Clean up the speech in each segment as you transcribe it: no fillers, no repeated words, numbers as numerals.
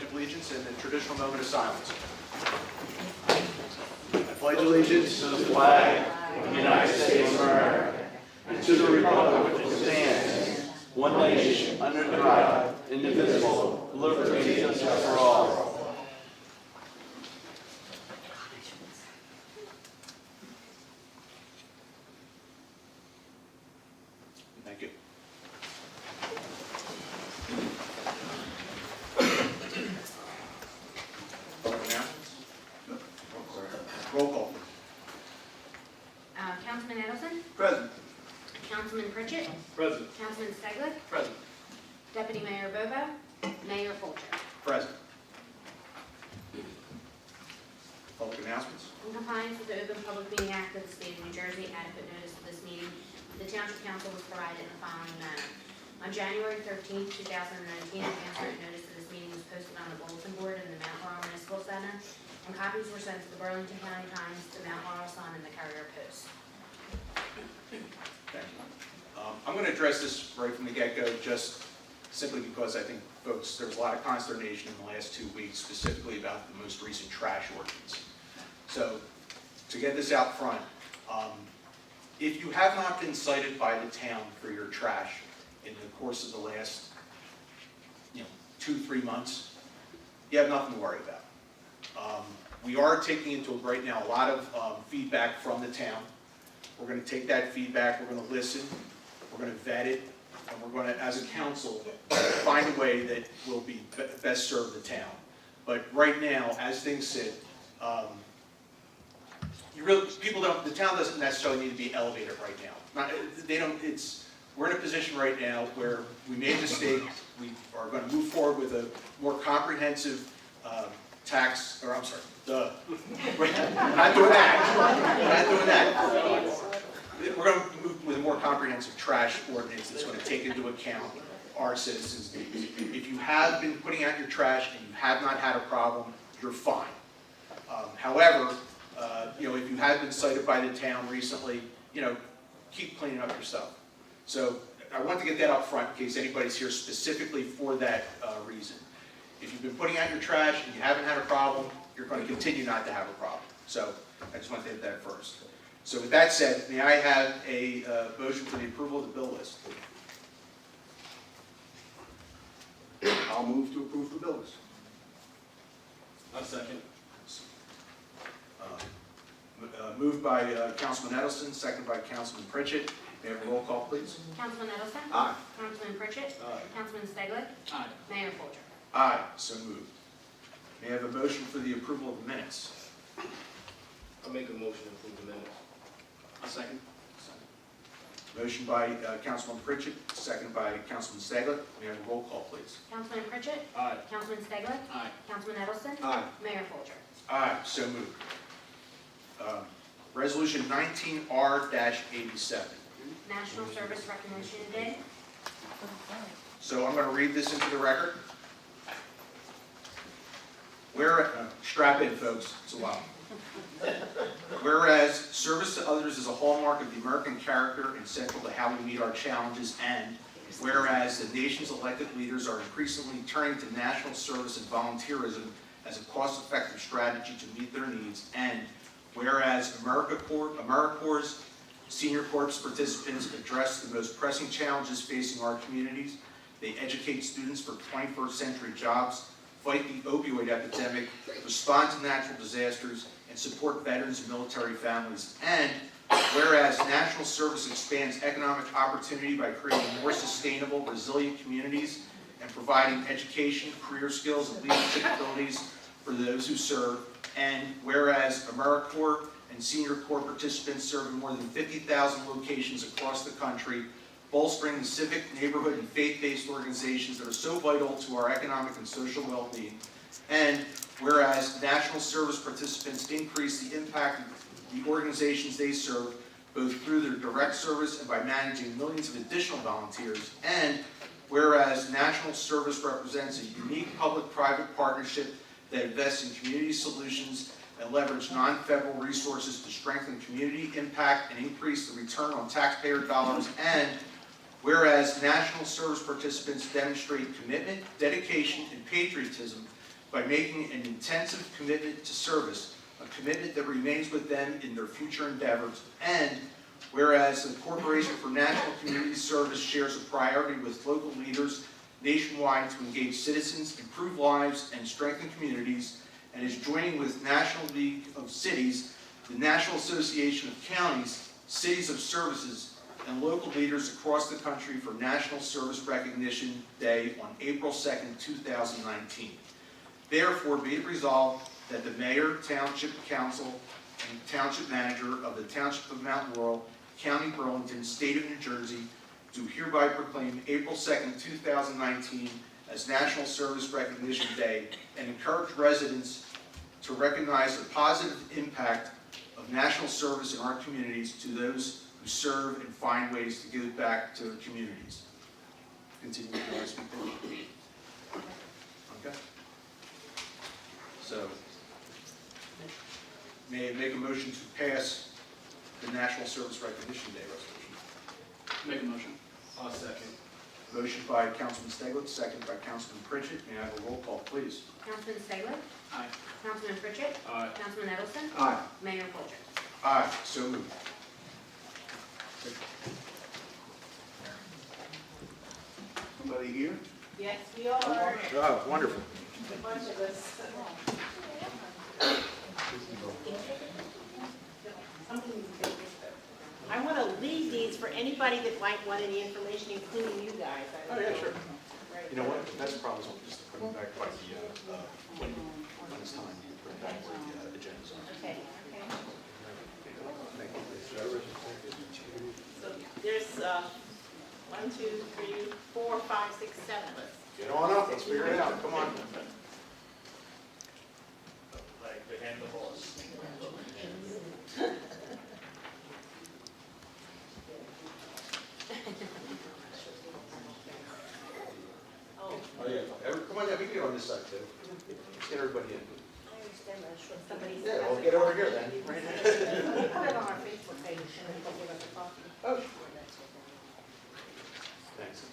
Pledge of Allegiance in the traditional moment of silence. I pledge allegiance to the flag of the United States of America and to the republic which stands, one nation, under God, indivisible, with liberty and justice for all. Thank you. Roll call. Councilman Edelson? Present. Councilman Pritchett? Present. Councilman Stegler? Present. Deputy Mayor Bobo? Mayor Folger? Present. Public announcements. In compliance with the Open Public Meeting Act of the State of New Jersey, adequate notice of this meeting, the Township Council was provided in the following manner. On January 13th, 2019, a transparent notice of this meeting was posted on the bulletin board in the Mount Laurel Municipal Center, and copies were sent to the Burlington County Times, the Mount Laurel Sun, and the Courier Post. Thank you. I'm going to address this right from the get-go, just simply because I think, folks, there was a lot of consternation in the last 2 weeks, specifically about the most recent trash ordinance. So, to get this out front, if you have not been cited by the town for your trash in the course of the last, 2-3 months, you have nothing to worry about. We are taking into right now a lot of feedback from the town. We're going to take that feedback, we're going to listen, we're going to vet it, and we're going to, as a council, find a way that will be best serve the town. But right now, as things sit, the town doesn't necessarily need to be elevated right now. We're in a position right now where we made a mistake. We are going to move forward with a more comprehensive we're not doing that. We're going to move with a more comprehensive trash ordinance that's going to take into account our citizens' needs. If you have been putting out your trash and you have not had a problem, you're fine. However, if you have been cited by the town recently, keep cleaning up yourself. So I want to get that up front in case anybody's here specifically for that reason. If you've been putting out your trash and you haven't had a problem, you're going to continue not to have a problem. So I just want to hit that first. So with that said, may I have a motion for the approval of the bill list? I'll move to approve the bill list. A second. Moved by Councilman Edelson, second by Councilman Pritchett. May I have a roll call, please? Councilman Edelson? Aye. Councilman Pritchett? Aye. Councilman Stegler? Aye. Mayor Folger? Aye, so moved. May I have a motion for the approval of the minutes? I'll make a motion to approve the minutes. A second. Motion by Councilman Pritchett, second by Councilman Stegler. May I have a roll call, please? Councilman Pritchett? Aye. Councilman Stegler? Aye. Councilman Edelson? Aye. Mayor Folger? Aye, so moved. Resolution 19R-87. National Service Recognition Day. So I'm going to read this into the record. Strap in, folks, it's a while. Whereas service to others is a hallmark of the American character and central to how we meet our challenges, and whereas the nation's elected leaders are increasingly turning to national service and volunteerism as a cost-effective strategy to meet their needs, and whereas AmeriCorps Senior Corps participants address the most pressing challenges facing our communities, they educate students for 21st century jobs, fight the opioid epidemic, respond to natural disasters, and support veterans and military families. And whereas national service expands economic opportunity by creating more sustainable, resilient communities and providing education, career skills, and leadership abilities for those who serve. And whereas AmeriCorps and Senior Corps participants serve in more than 50,000 locations across the country, bolstering the civic, neighborhood, and faith-based organizations that are so vital to our economic and social well-being. And whereas national service participants increase the impact of the organizations they serve, both through their direct service and by managing millions of additional volunteers. And whereas national service represents a unique public-private partnership that invests in community solutions and leverage non-federal resources to strengthen community impact and increase the return on taxpayer dollars. And whereas national service participants demonstrate commitment, dedication, and patriotism by making an intensive commitment to service, a commitment that remains with them in their future endeavors. And whereas the Corporation for National Community Service shares a priority with local leaders nationwide to engage citizens, improve lives, and strengthen communities, and is joining with National League of Cities, the National Association of Counties, Cities of Services, and local leaders across the country for National Service Recognition Day on April 2nd, 2019. Therefore, be it resolved that the Mayor, Township Council, and Township Manager of the Township of Mount Laurel, County Burlington, State of New Jersey, do hereby proclaim April 2nd, 2019 as National Service Recognition Day and encourage residents to recognize the positive impact of national service in our communities to those who serve and find ways to give back to their communities. Continue with the last speaker. Okay. So, may I make a motion to pass the National Service Recognition Day resolution? Make a motion. I'll second. Motion by Councilman Staglitt, second by Councilman Pritchett. May I have a roll call, please? Councilman Staglitt? Aye. Councilman Pritchett? Aye. Councilman Edelson? Aye. Mayor Coulter? Aye, so moved. Somebody here? Yes, we are. Oh, wonderful. A bunch of us. I want to leave these for anybody that might want any information, including you guys. Oh, yeah, sure. Right. You know what, that's probably just to bring back by the, when it's time, bring back where the agenda's on. Okay. Thank you. So there's 1, 2, 3, 4, 5, 6, 7. Get on up, let's figure it out, come on. Like the hand of the horse. Oh, Oh, yeah, come on, yeah, we can get on this side too. Let's get everybody in. I understand that. Somebody's. Yeah, well, get over here then. Put it on our Facebook page and then we'll give us a copy. Oh. Thanks.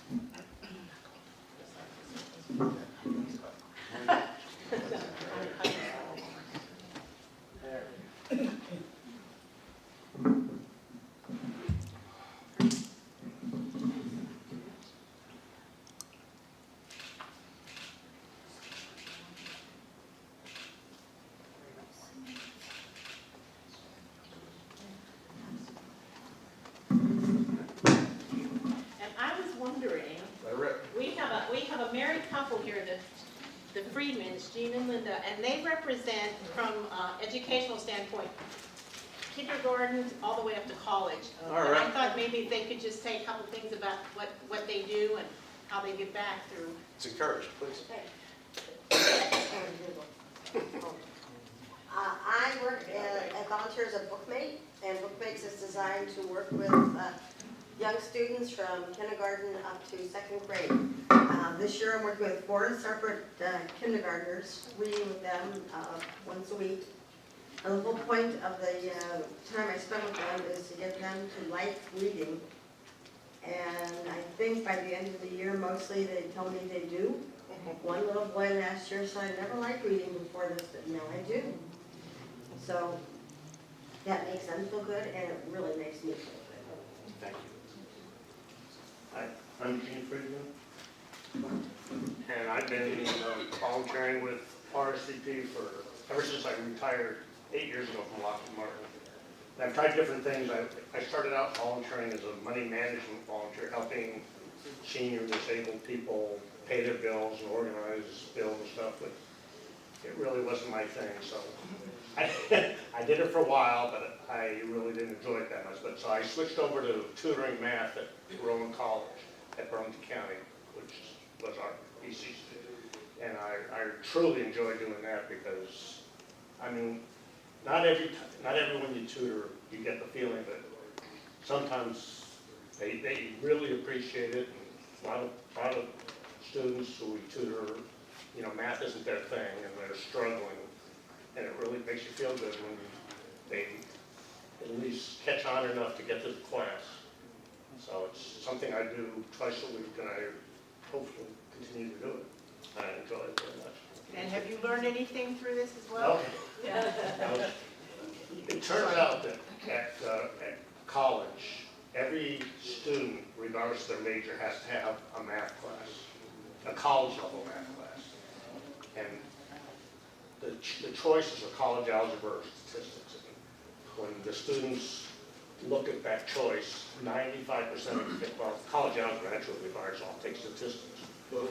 And I was wondering, Let it rip. we have a married couple here, the Friedmans, Jean and Linda, and they represent from educational standpoint, kindergarten all the way up to college. All And I right. thought maybe they could just say a couple things about what they do and how they give back through. It's encouraged, please. I work at volunteer as a bookmate, and bookmates is designed to work with young students from kindergarten up to 2nd grade. This year I'm working with 4 separate kindergartners, reading with them once a week. And the whole point of the time I spend with them is to get them to like reading. And I think by the end of the year, mostly they tell me they do. One little boy last year said, I never liked reading before this, but now I do. So that makes them feel good, and it really makes me feel good. Thank you. Hi, I'm Gene Friedman, and I've been volunteering with RSCP ever since I retired 8 years ago from Lockheed Martin. And I've tried different things. I started out volunteering as a money management volunteer, helping senior disabled people pay their bills and organize bills and stuff, but it really wasn't my thing, so I did it for a while, but I really didn't enjoy it that much. But so I switched over to tutoring math at Rowan College at Burlington County, which was our EC. And I truly enjoy doing that because, I mean, not everyone you tutor, you get the feeling that sometimes they really appreciate it. And a lot of students who we tutor, you know, math isn't their thing and they're struggling. And it really makes you feel good when they at least catch on enough to get to the class. So it's something I do twice a week, and I hopefully continue to do it. I enjoy it very much. And have you learned anything through this as well? No. It turns out that at college, every student, regardless of their major, has to have a math class, a college level math class. And the choices are college algebra or statistics. And when the students look at that choice, 95% of them think, well, college algebra actually requires all take statistics. Which is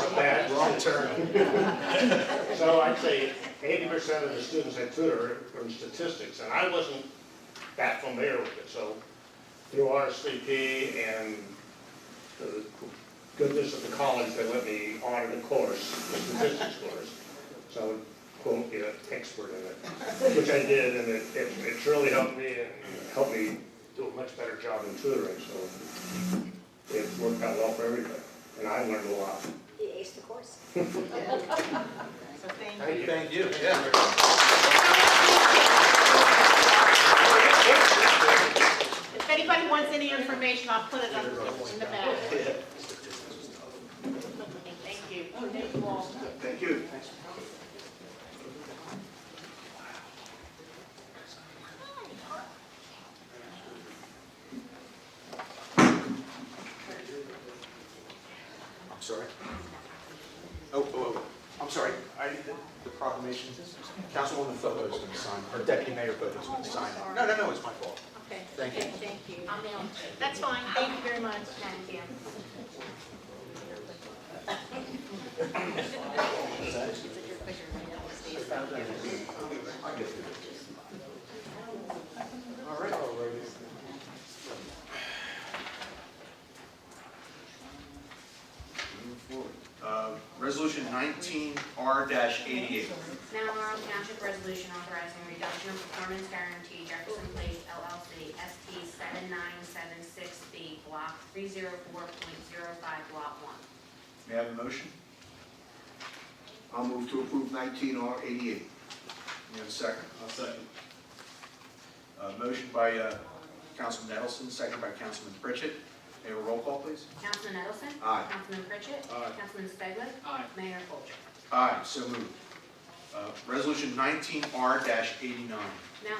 a bad wrong turn. So I'd say 80% of the students I tutor are in statistics, and I wasn't that familiar with it. So through RSVP and the goodness of the college, they let me audit a course, the statistics course. So quote, be an expert in it, which I did, and it's really helped me and helped me do a much better job in tutoring. So it worked out well for everybody, and I learned a lot. He aced the course. So thank you. Thank you. Yeah. If anybody wants any information, I'll put it up in the back. Thank you. Thank you all. Thank you. I'm sorry. Oh, I'm sorry. I need the proclamation. Councilwoman Photo is going to sign, or Deputy Mayor Photo is going to sign it. No, it's my fault. Okay. Thank you. Thank you. I'll mail them. That's fine. Thank you very much. Thank you. All right. Resolution 19R-88. Now, Laurel Township Resolution authorizing a reduction of performance guarantee Jefferson Place LLC, ST 7976B, Block 304.05, Lot 1. May I have a motion? I'll move to approve 19R88. May I have a second? I'll second. Motion by Councilman Edelson, second by Councilman Pritchett. May I have a roll call, please? Councilman Edelson? Aye. Councilman Pritchett? Aye. Councilman Staglitt? Aye. Mayor Coulter? Aye, so moved. Resolution 19R-89. Now,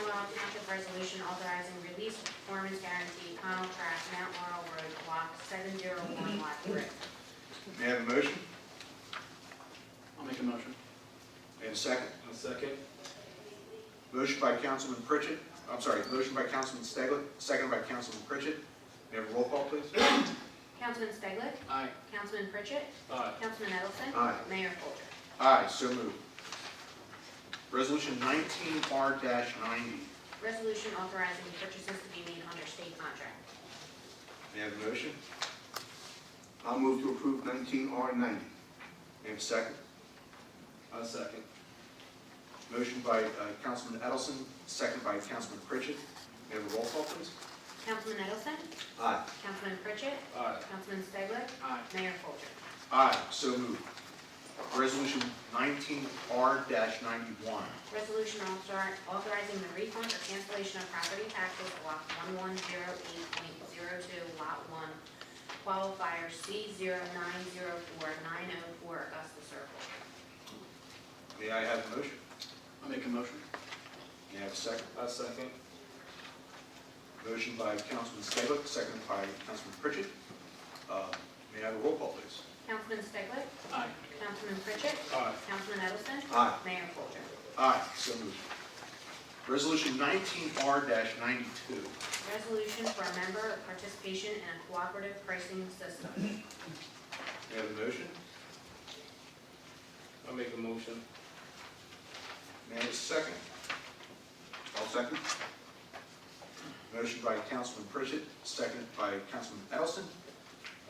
Laurel Township Resolution authorizing release of performance guarantee, Connell Track, Mount Laurel Road, Block 701, Lot 3. May I have a motion? I'll make a motion. May I have a second? I'll second. Motion by Councilman Pritchett, motion by Councilman Staglitt, second by Councilman Pritchett. May I have a roll call, please? Councilman Staglitt? Aye. Councilman Pritchett? Aye. Councilman Edelson? Aye. Mayor Coulter? Aye, so moved. Resolution 19R-90. Resolution authorizing purchases to be made under state contract. May I have a motion? I'll move to approve 19R90. May I have a second? I'll second. Motion by Councilman Edelson, second by Councilman Pritchett. May I have a roll call, please? Councilman Edelson? Aye. Councilman Pritchett? Aye. Councilman Staglitt? Aye. Mayor Coulter? Aye, so moved. Resolution 19R-91. Resolution authorizing the refund or cancellation of property taxes, block 1108.02, lot 1, qualifier C0904904, Augusta Circle. May I have a motion? I'll make a motion. May I have a second? I'll second. Motion by Councilman Staglitt, second by Councilman Pritchett. May I have a roll call, please? Councilman Staglitt? Aye. Councilman Pritchett? Aye. Councilman Edelson? Aye. Mayor Coulter? Aye, so moved. Resolution 19R-92. Resolution for a member participation in a cooperative pricing system. May I have a motion? I'll make a motion. May I have a second? I'll second. Motion by Councilman Pritchett, second by Councilman Edelson.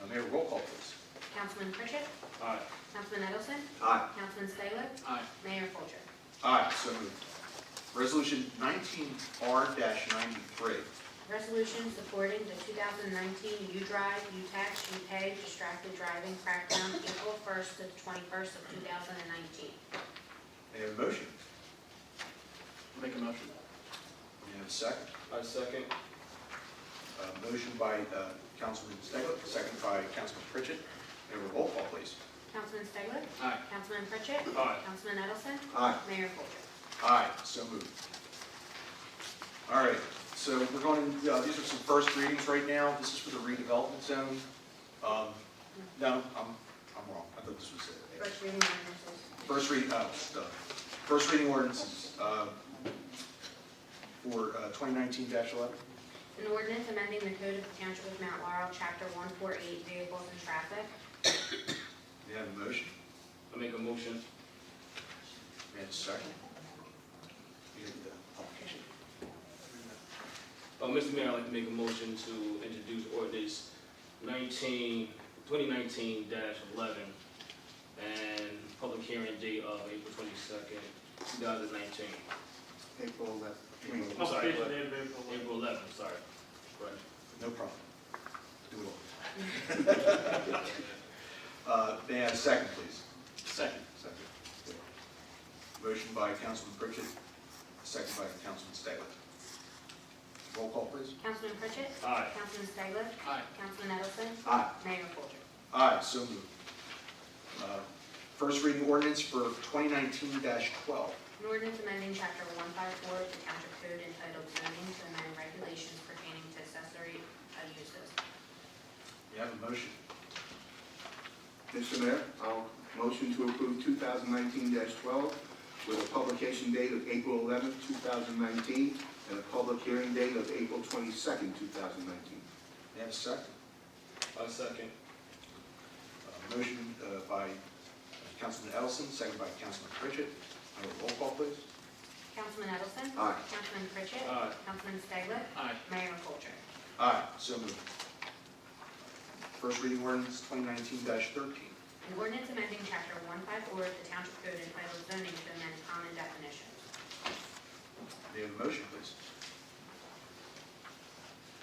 May I have a roll call, please? Councilman Pritchett? Aye. Councilman Edelson? Aye. Councilman Staglitt? Aye. Mayor Coulter? Aye, so moved. Resolution 19R-93. Resolution supporting the 2019 U-Drive, U-Tax, U-Pay, distracted driving crackdown, April 1st to the 21st of 2019. May I have a motion? I'll make a motion. May I have a second? I'll second. Motion by Councilman Staglitt, second by Councilman Pritchett. May I have a roll call, please? Councilman Staglitt? Aye. Councilman Pritchett? Aye. Councilman Edelson? Aye. Mayor Coulter? Aye, so moved. All right, so we're going, these are some first readings right now. This is for the redevelopment zone. No, I'm wrong. I thought this was it. First reading ordinances. First reading, first reading ordinances, for 2019-11. An ordinance amending the code of the Township of Mount Laurel, Chapter 148, Vehicles and Traffic. May I have a motion? I make a motion. May I have a second? You have the application. Mr. Mayor, I'd like to make a motion to introduce ordinance 2019-11 and public hearing date of April 22nd, 2019. April 11th. I'm sorry, Application date of April 11th. April 11th, sorry. Right. No problem. Do it all. May I have a second, please? Second. Second. Motion by Councilman Pritchett, second by Councilman Staglitt. Roll call, please. Councilman Pritchett? Aye. Councilman Staglitt? Aye. Councilman Edelson? Aye. Mayor Coulter? Aye, so moved. First reading ordinance for 2019-12. An ordinance amending Chapter 154 of the Township Code entitled Zoning to amend regulations pertaining to accessory uses. May I have a motion? Mr. Mayor, I'll motion to approve 2019-12 with a publication date of April 11th, 2019, and a public hearing date of April 22nd, 2019. May I have a second? A second. Motion by Councilman Edelson, second by Councilman Pritchett. Roll call, please. Councilman Edelson? Aye. Councilman Pritchett? Aye. Councilman Staglitt? Aye. Mayor Coulter? Aye, so moved. First reading ordinance 2019-13. An ordinance amending Chapter 154 of the Township Code entitled Zoning to amend common definitions. May I have a motion, please?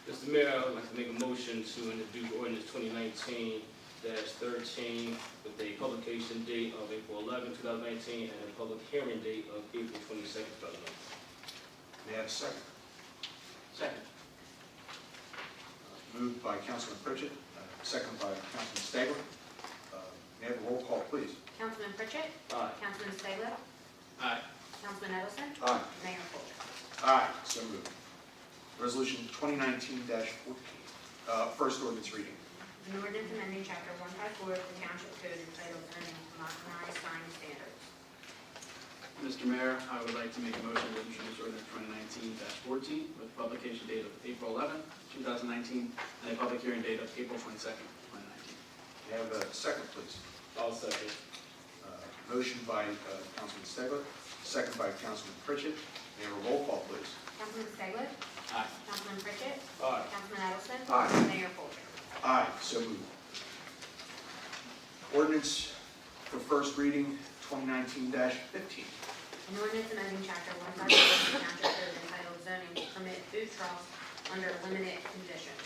Mr. Mayor, I'd like to make a motion to introduce ordinance 2019-13 with a publication date of April 11, 2019, and a public hearing date of April 22nd, 2019. May I have a second? Second. Moved by Councilman Pritchett, second by Councilman Staglitt. May I have a roll call, please? Councilman Pritchett? Aye. Councilman Staglitt? Aye. Councilman Edelson? Aye. Mayor Coulter? Aye, so moved. Resolution 2019-14. First ordinance reading. An ordinance amending Chapter 154 of the Township Code entitled Zoning to modernize sign standards. Mr. Mayor, I would like to make a motion to introduce ordinance 2019-14 with publication date of April 11, 2019, and a public hearing date of April 22nd, 2019. May I have a second, please? I'll second. Motion by Councilman Staglitt, second by Councilman Pritchett. May I have a roll call, please? Councilman Staglitt? Aye. Councilman Pritchett? Aye. Councilman Edelson? Aye. Mayor Coulter? Aye, so moved. Ordinance for first reading 2019-15. An ordinance amending Chapter 154 of the Township Code entitled Zoning to permit food trucks under limited conditions.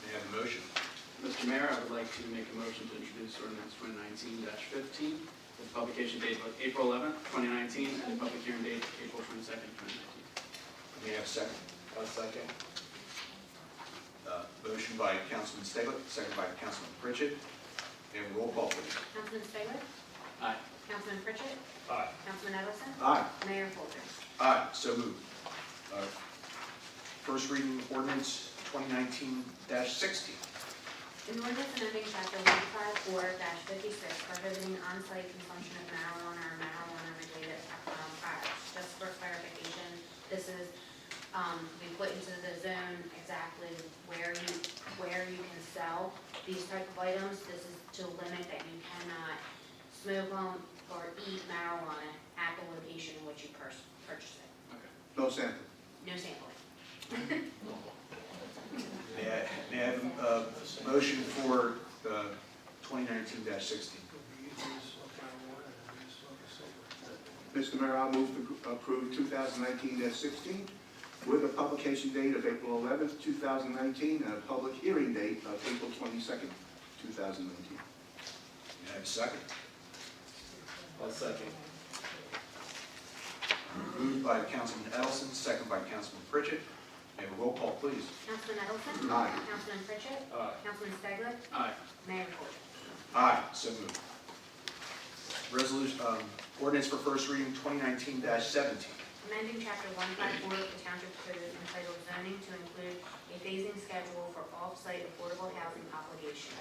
May I have a motion? Mr. Mayor, I would like to make a motion to introduce ordinance 2019-15 with publication date of April 11, 2019, and a public hearing date of April 22nd, 2019. May I have a second? I'll second. Motion by Councilman Staglitt, second by Councilman Pritchett. May I have a roll call, please? Councilman Staglitt? Aye. Councilman Pritchett? Aye. Councilman Edelson? Aye. Mayor Coulter? Aye, so moved. First reading ordinance 2019-16. An ordinance amending Chapter 154-56 prohibiting on-site consumption of marijuana or marijuana-related products. Just for clarification, this is, we put into the zone exactly where you can sell these type of items. This is to limit that you cannot smoke on or eat marijuana at the location in which you purchase it. No sample. No sampling. May I have a motion for 2019-16? Mr. Mayor, I'll move to approve 2019-16 with a publication date of April 11th, 2019, and a public hearing date of April 22nd, 2019. May I have a second? I'll second. Moved by Councilman Edelson, second by Councilman Pritchett. May I have a roll call, please? Councilman Edelson? Aye. Councilman Pritchett? Aye. Councilman Staglitt? Aye. Mayor Coulter? Aye, so moved. Resolution, ordinance for first reading 2019-17. Amending Chapter 154 of the Township Code entitled zoning to include a phasing schedule for off-site affordable housing obligations.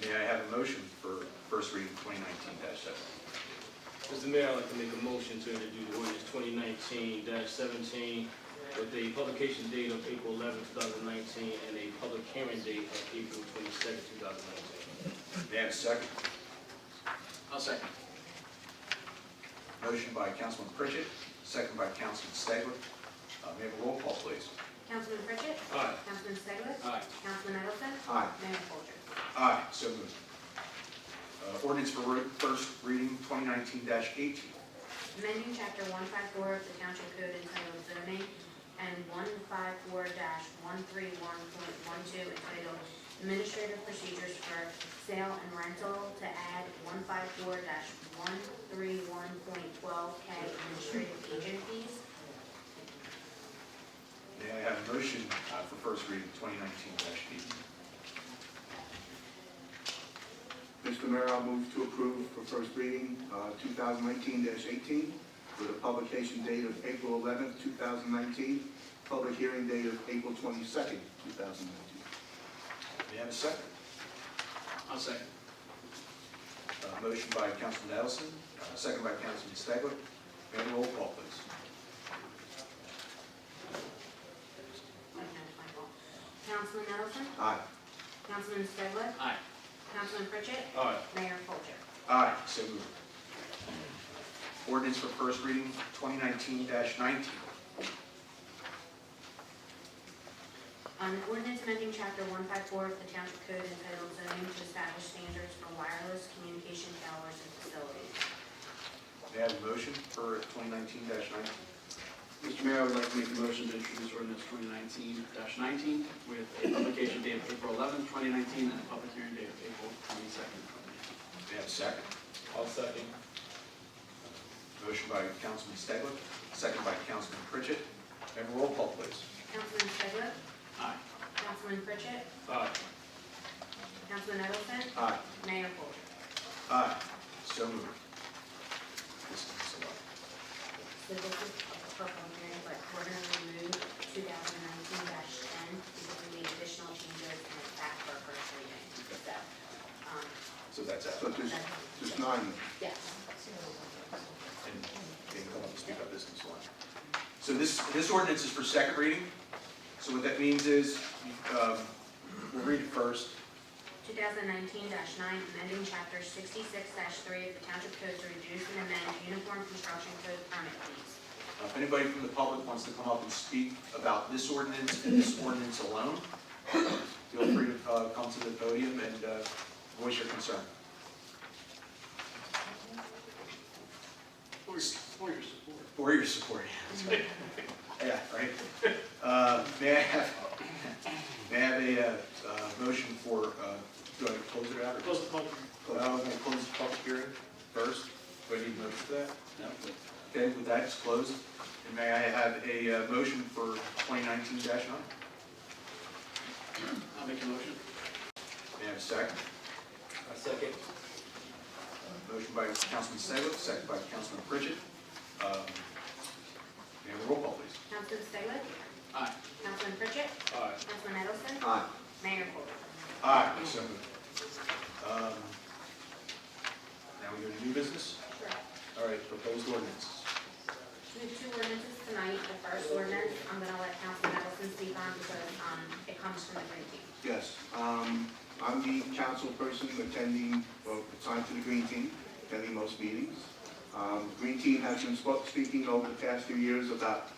May I have a motion for first reading 2019-17? Mr. Mayor, I'd like to make a motion to introduce ordinance 2019-17 with a publication date of April 11, 2019, and a public hearing date of April 22, 2019. May I have a second? I'll second. Motion by Councilman Pritchett, second by Councilman Staglitt. May I have a roll call, please? Councilman Pritchett? Aye. Councilman Staglitt? Aye. Councilman Edelson? Aye. Mayor Coulter? Aye, so moved. Ordinance for first reading 2019-18. Amending Chapter 154 of the Township Code entitled zoning and 154-131.12 entitled administrative procedures for sale and rental to add 154-131.12K administrative agent fees. May I have a motion for first reading 2019-18? Mr. Mayor, I'll move to approve for first reading 2019-18 with a publication date of April 11th, 2019, public hearing date of April 22nd, 2019. May I have a second? I'll second. Motion by Councilman Edelson, second by Councilman Staglitt. May I have a roll call, please? Councilman Edelson? Aye. Councilman Staglitt? Aye. Councilman Pritchett? Aye. Mayor Coulter? Aye, so moved. Ordinance for first reading 2019-19. An ordinance amending Chapter 154 of the Township Code entitled zoning to establish standards for wireless communication towers and facilities. May I have a motion for 2019-19? Mr. Mayor, I would like to make a motion to introduce ordinance 2019-19 with a publication date of April 11, 2019, and a public hearing date of April 22nd. May I have a second? I'll second. Motion by Councilman Staglitt, second by Councilman Pritchett. May I have a roll call, please? Councilman Staglitt? Aye. Councilman Pritchett? Aye. Councilman Edelson? Aye. Mayor Coulter? Aye, so moved. This is a lot. So this is a public hearing, but we're going to remove 2019-10 because we made additional changes and it's back for first reading. So that's out. So there's 9. Yes. And can you come up and speak about this one? So this ordinance is for second reading. So what that means is, we'll read it first. 2019-9, amending Chapter 66-3 of the Township Code to reduce and amend Uniform Construction Code permit fees. If anybody from the public wants to come up and speak about this ordinance and this ordinance alone, feel free to come to the podium and voice your concern. Or your support. Or your support. Yeah, right. May I have a motion for, do I close it out? Or Close the public. I'm going to close the public hearing first. Do I need a motion for that? No. Okay, with that, it's closed. And may I have a motion for 2019-9? I'll make a motion. May I have a second? I second. Motion by Councilman Staglitt, second by Councilman Pritchett. May I have a roll call, please? Councilman Staglitt? Aye. Councilman Pritchett? Aye. Councilman Edelson? Aye. Mayor Coulter? Aye, so moved. Now we go to new business. Sure. All right, proposed ordinances. We have two ordinances tonight. The first ordinance, I'm going to let Councilman Edelson speak on because it comes from the Green Team. Yes, I'm the council person attending, or assigned to the Green Team, attending most meetings. Green Team has been speaking over the past few years about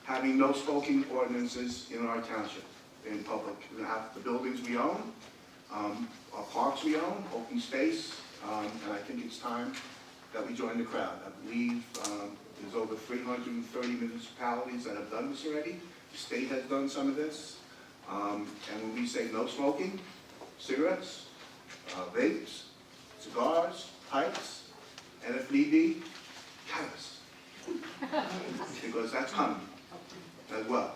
having no smoking ordinances in our township, in public. We have the buildings we own, our parks we own, open space, and I think it's time that we join the crowd. I believe there's over 330 municipalities that have done this already. The state has done some of this. And when we say no smoking, cigarettes, vapes, cigars, pipes, and if need be, cannabis. Because that's coming as well.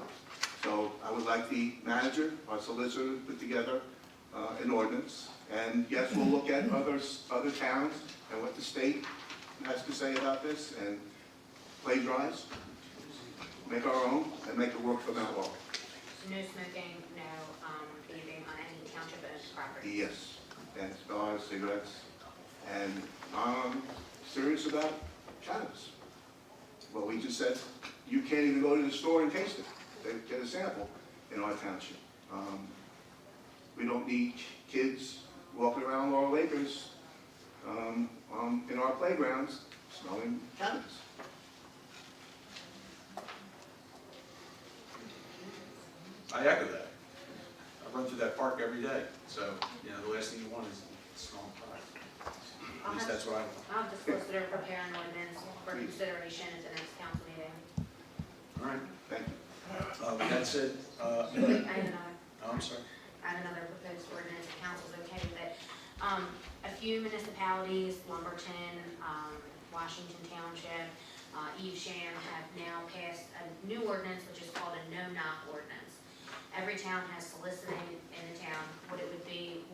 So I would like the manager, our solicitor, to put together an ordinance. And yes, we'll look at other towns and what the state has to say about this and plagiarize, make our own, and make it work for Mount Laurel. No smoking, no vaping on any township-owned property. Yes, and cigars, cigarettes, and I'm serious about cannabis. Well, we just said, you can't even go to the store and taste it, get a sample in our township. We don't need kids walking around Laurel Acres in our playgrounds smelling cannabis. I echo that. I run through that park every day, so, you know, the last thing you want is small pot. At least that's what I want. I'll have the solicitor prepare an ordinance for consideration at the next council meeting. All right. Thank you. With that said, I have another. I'm sorry. I have another proposed ordinance, the council's okay with it. A few municipalities, Lumberton, Washington Township, Evesham have now passed a new ordinance, which is called a no-knock ordinance. Every town has soliciting in the town. What it would be,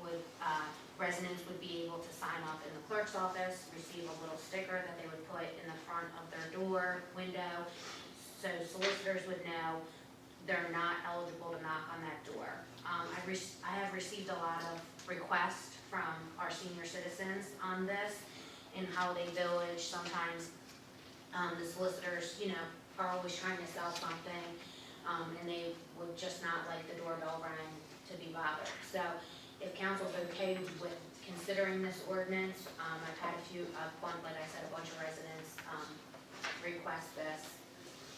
residents would be able to sign up in the clerk's office, receive a little sticker that they would put in the front of their door, window, so solicitors would know they're not eligible to knock on that door. I have received a lot of requests from our senior citizens on this. In Holiday Village, sometimes the solicitors, you know, are always trying to sell something, and they would just not like the doorbell rang to be bothered. So if council's okay with considering this ordinance, I've had like I said, a bunch of residents request this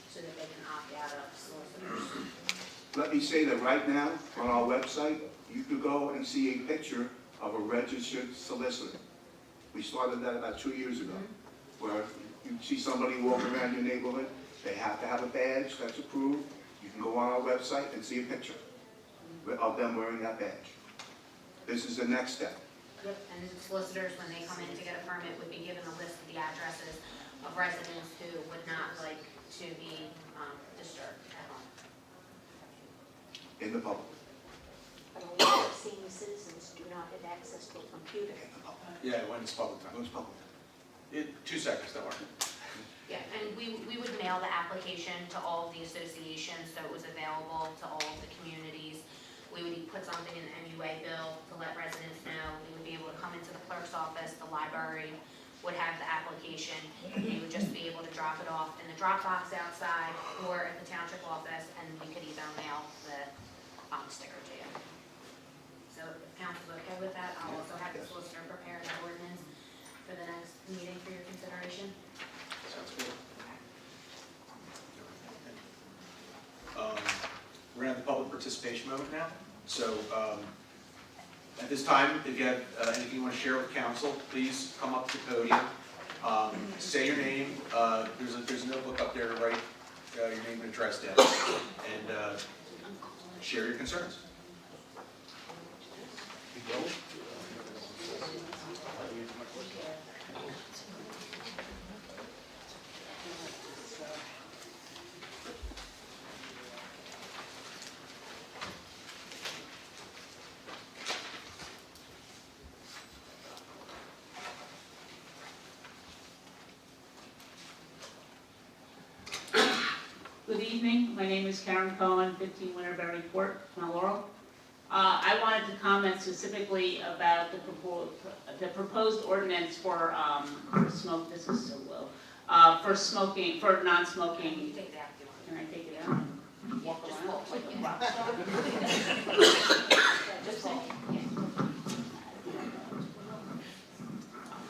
so that they can opt out of solicitors. Let me say that right now, on our website, you could go and see a picture of a registered solicitor. We started that about 2 years ago, where you see somebody walking around your neighborhood, they have to have a badge that's approved. You can go on our website and see a picture of them wearing that badge. This is the next step. Yep, and solicitors, when they come in to get a permit, would be given a list of the addresses of residents who would not like to be disturbed at home. In the public. But a lot of senior citizens do not have access to a computer. Yeah, when it's public time. It was public. 2 seconds, don't worry. Yeah, and we would mail the application to all of the associations, so it was available to all of the communities. We would put something in the MUA bill to let residents know. They would be able to come into the clerk's office, the library would have the application. They would just be able to drop it off in the drop box outside or at the township office, and we could even mail the sticker to you. So if council's okay with that, I'll also have the solicitor prepare the ordinance for the next meeting for your consideration. Sounds good. We're going to have the public participation moment now. So at this time, if you have anything you want to share with council, please come up to the podium. Say your name. There's a notebook up there to write your name and address down. And share your concerns. Good evening, my name is Karen Cohen, 15 Winterberry Court, Mount Laurel. I wanted to comment specifically about the proposed ordinance for smoke, this is so low, for smoking, for non-smoking. You take it out if you want. Can I take it out? Walk Just around walk, like a yeah. rock star? Just walk.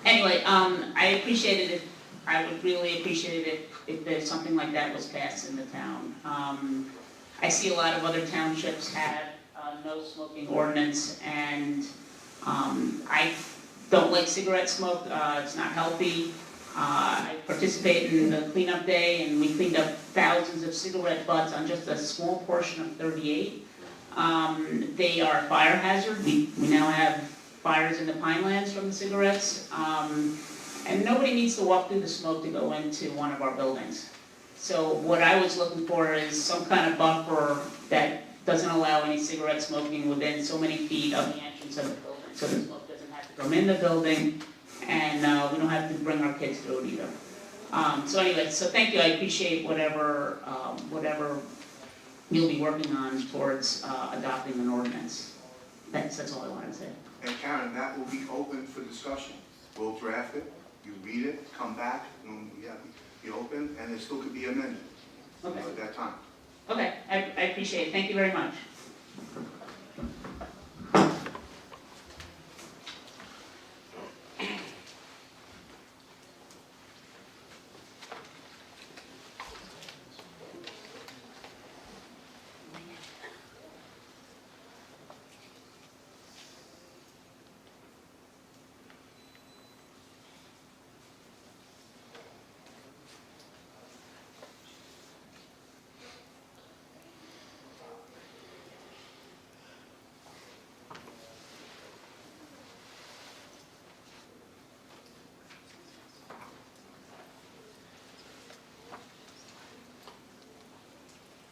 Anyway, I appreciated it, I would really appreciate it if there's something like that was passed in the town. I see a lot of other townships have no smoking ordinance, and I don't like cigarette smoke, it's not healthy. I participate in the cleanup day, and we cleaned up thousands of cigarette butts on just a small portion of 38. They are a fire hazard. We now have fires in the Pinelands from the cigarettes. And nobody needs to walk through the smoke to go into one of our buildings. So what I was looking for is some kind of buffer that doesn't allow any cigarette smoking within so many feet of the entrance so the smoke doesn't have to come in the building, and we don't have to bring our kids to it either. So anyway, so thank you, I appreciate whatever you'll be working on towards adopting an ordinance. That's all I wanted to say. And Karen, that will be open for discussion. We'll draft it, you read it, come back, and be open, and it still could be amended Okay, at that time. okay, I appreciate it, thank you very much.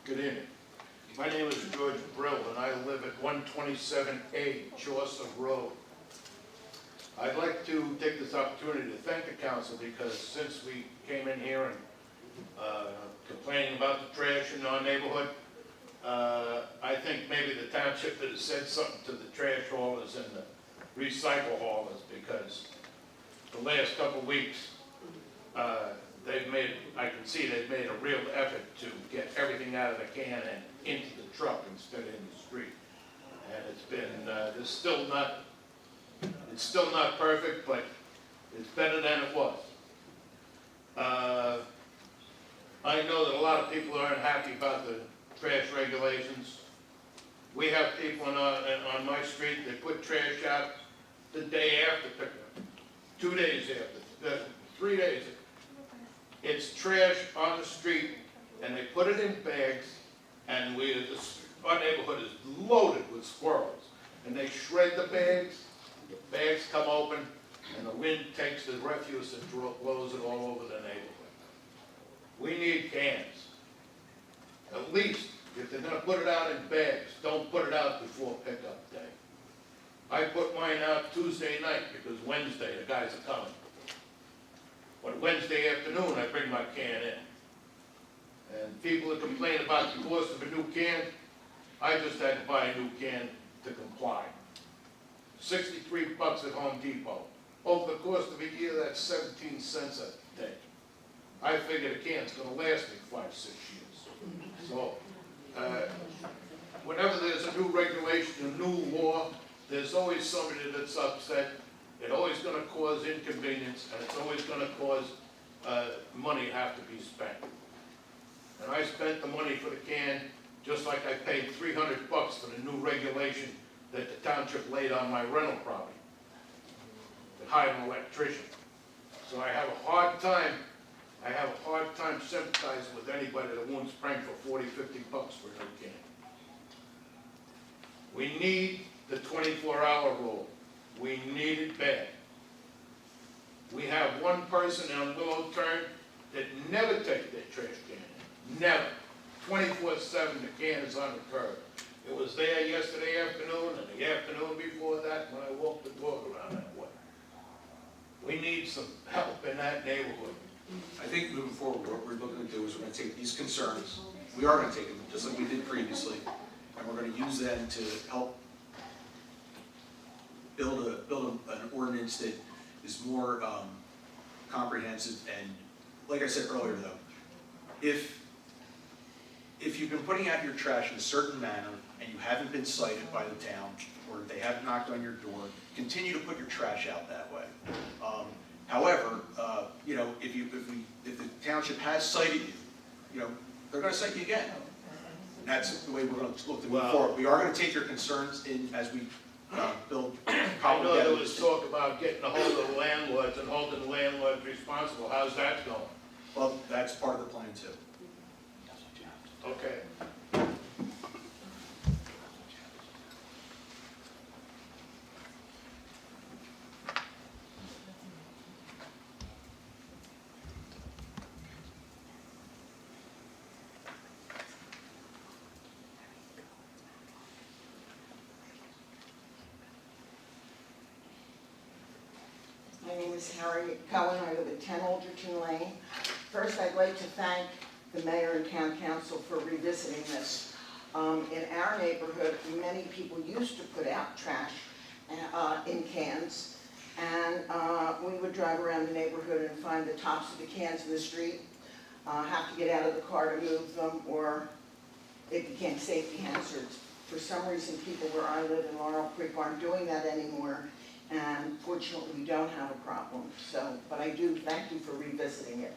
Good evening. My name is George Brill, and I live at 127A Chaucer Road. I'd like to take this opportunity to thank the council because since we came in here and complaining about the trash in our neighborhood, I think maybe the township has said something to the trash haulers and the recycle haulers because the last couple of weeks, I can see they've made a real effort to get everything out of the can and into the truck instead of in the street. And it's been, it's still not perfect, but it's better than it was. I know that a lot of people aren't happy about the trash regulations. We have people on my street that put trash out the day after pickup, 2 days after, 3 days. It's trash on the street, and they put it in bags, and our neighborhood is loaded with squirrels. And they shred the bags come open, and the wind takes the refuse and blows it all over the neighborhood. We need cans. At least, if they're gonna put it out in bags, don't put it out before pickup day. I put mine out Tuesday night because Wednesday the guys are coming. But Wednesday afternoon, I bring my can in. And people that complain about the cost of a new can, I just had to buy a new can to comply. $63 at Home Depot. Over the course of a year, that's 17 cents a day. I figure the can's gonna last me 5-6 years. So, whenever there's a new regulation, a new law, there's always somebody that's upset. It's always going to cause inconvenience, and it's always going to cause money have to be spent. And I spent the money for the can, just like I paid $300 for the new regulation that the township laid on my rental property, to hire an electrician. So I have a hard time sympathizing with anybody that won't spring for $40, $50 for a new can. We need the 24-hour rule. We need it bad. We have one person on Willow Turn that never takes their trash can in. Never. 24/7, the can is on the curb. It was there yesterday afternoon and the afternoon before that when I walked the dog around that way. We need some help in that neighborhood. I think moving forward, what we're looking to do is we're going to take these concerns, we are going to take them, just like we did previously, and we're going to use them to help build an ordinance that is more comprehensive. And like I said earlier, though, if you've been putting out your trash in a certain manner and you haven't been cited by the town, or they haven't knocked on your door, continue to put your trash out that way. However, you know, if the township has cited you, you know, they're going to cite you again. And that's the way we're going to look to move forward. We are going to take your concerns in as we build. I know there was talk about getting a hold of the landlords and holding the landlords responsible. How's that going? Well, that's part of the plan too. Okay. name is Harriet Cohen. I live at 10 Alderton Lane. First, I'd like to thank the mayor and town council for revisiting this. In our neighborhood, many people used to put out trash in cans, and we would drive around the neighborhood and find the tops of the cans in the street, have to get out of the car to move them, or it became safety hazards. For some reason, people where I live in Laurel Creek aren't doing that anymore, and fortunately, we don't have a problem. So, but I do thank you for revisiting it.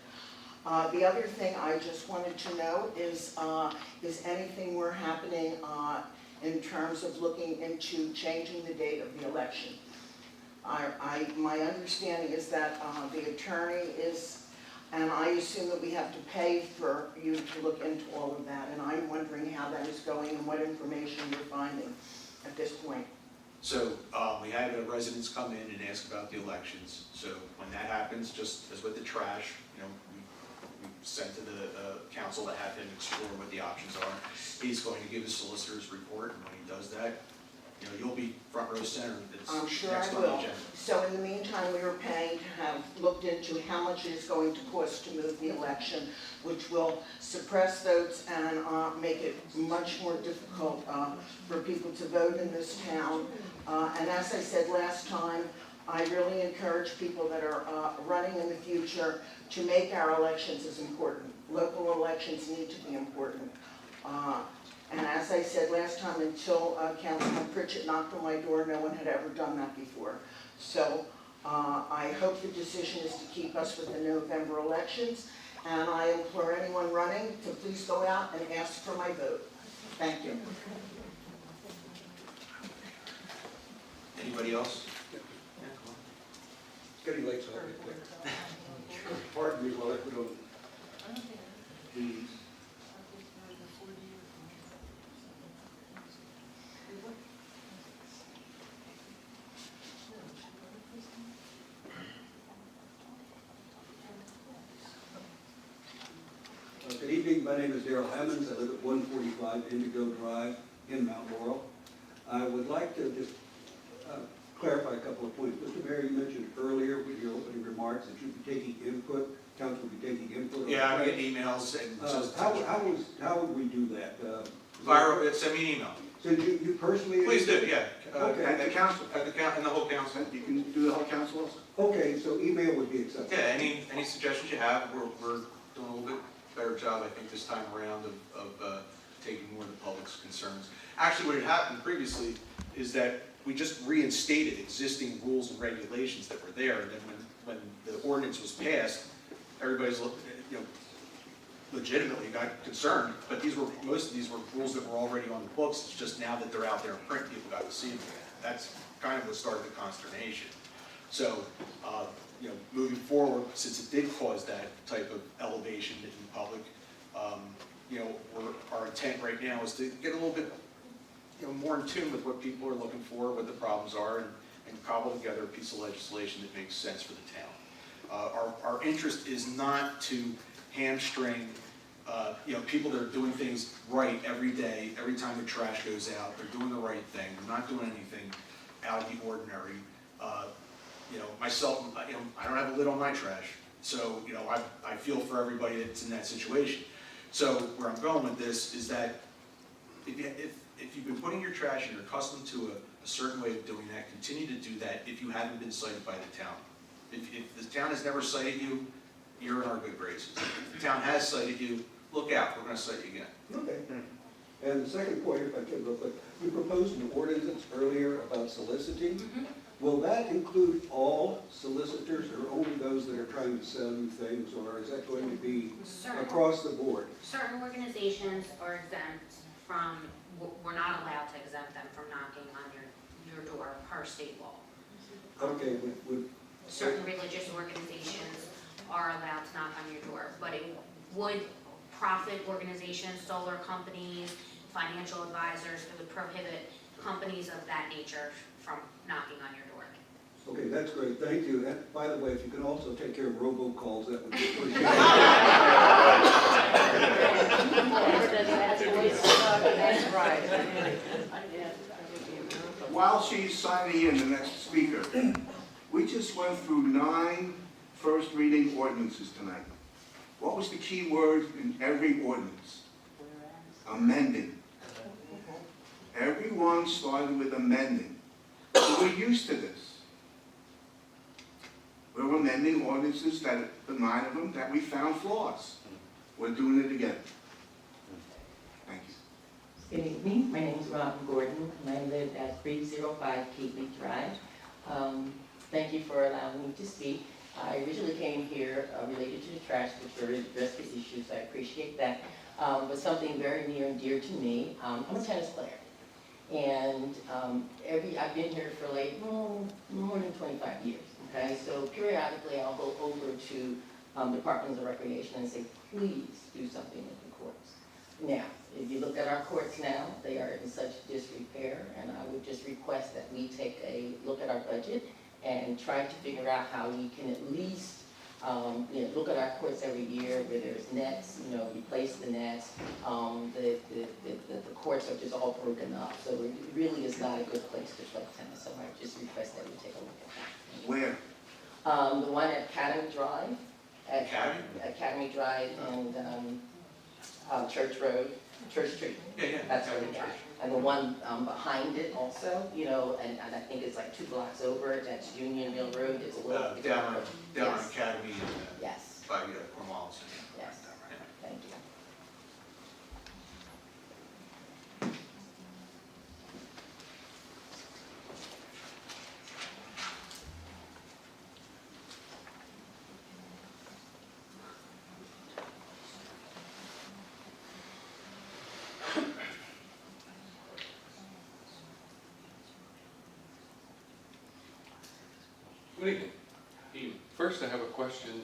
The other thing I just wanted to know is anything more happening in terms of looking into changing the date of the election? My understanding is that the attorney is, and I assume that we have to pay for you to look into all of that, and I'm wondering how that is going and what information you're finding at this point. So we had residents come in and ask about the elections. So when that happens, just as with the trash, we sent to the council to have him explore what the options are. He's going to give his solicitor's report, and when he does that, you'll be front row center. I'm sure next I on the will. agenda. So in the meantime, we were paying to have looked into how much it is going to cost to move the election, which will suppress votes and make it much more difficult for people to vote in this town. And as I said last time, I really encourage people that are running in the future to make our elections as important. Local elections need to be important. And as I said last time, until Councilman Pritchett knocked on my door, no one had ever done that before. So I hope the decision is to keep us with the November elections, and I implore anyone running to please go out and ask for my vote. Thank you. Anybody else? Getting late, so I'll be quick. Pardon me while I put on these. Good evening, my name is Darrell Hammonds. I live at 145 Indigo Drive in Mount Laurel. I would like to just clarify a couple of points. Mr. Mayor, you mentioned earlier with your opening remarks that you'd be taking input, council would be taking input. Yeah, I'm getting emails and just How would we do that? send me an email. Since you personally. Please do, yeah. Okay. At the council, and the whole council. You can do the whole council also? Okay, so email would be acceptable. Yeah, any suggestions you have, we're doing a little bit better job, I think, this time around of taking more of the public's concerns. Actually, what had happened previously is that we just reinstated existing rules and regulations that were there, and then when the ordinance was passed, everybody's, legitimately got concerned, but most of these were rules that were already on the books. It's just now that they're out there in print, people got to see them. That's kind of what started the consternation. So, moving forward, since it did cause that type of elevation in the public, our intent right now is to get a little bit, more in tune with what people are looking for, what the problems are, and cobble together a piece of legislation that makes sense for the town. Our interest is not to hamstring, people that are doing things right every day, every time the trash goes out, they're doing the right thing, they're not doing anything out of the ordinary. Myself, I don't have a lid on my trash, so, I feel for everybody that's in that situation. So where I'm going with this is that if you've been putting your trash and you're accustomed to a certain way of doing that, continue to do that if you haven't been cited by the town. If the town has never cited you, you're in our good graces. If the town has cited you, look out, we're going to cite you again. Okay. And the second point, if I could real quick, we proposed an ordinance earlier about soliciting. Mm-hmm. Will that include all solicitors or only those that are trying to sell you things, or is that going to be across the board? Certain organizations are exempt from, we're not allowed to exempt them from knocking on your door per state law. Okay, Certain religious organizations are allowed to knock on your door, but it would profit organizations, solar companies, financial advisors, it would prohibit companies of that nature from knocking on your door. okay, that's great, thank you. And by the way, if you can also take care of robocalls, that would be appreciated. That's right. While she's signing in the next speaker, We just went through 9 first reading ordinances tonight. What was the key word in every ordinance? Amending. Every one started with amending. So we're used to this. We're amending ordinances that, the 9 of them, that we found flaws. We're doing it again. Thank you. Good evening, my name is Robin Gordon, and I live at 305 Keatley Drive. Thank you for allowing me to speak. I originally came here related to the trash, which were addressed the issues, I appreciate that. But something very near and dear to me, I'm a tennis player. And I've been here for like more than 25 years, okay? So periodically I'll go over to Departments of Recreation and say, please do something with the courts. Now, if you look at our courts now, they are in such disrepair, and I would just request that we take a look at our budget and try to figure out how we can at least look at our courts every year where there's nets, replace the nets. The courts are just all broken up, so it really is not a good place to play tennis. So I just request that we take a look at that. Where? The one at Academy Drive. Academy Drive and Church Road, Church Street. Yeah. That's where we got. And the one behind it also, and I think it's like 2 blocks over, that's Union Mill Road, it's a little. Down on Yes. Academy, Yes, by Cornwallis. yes, thank you. Good evening. First, I have a question.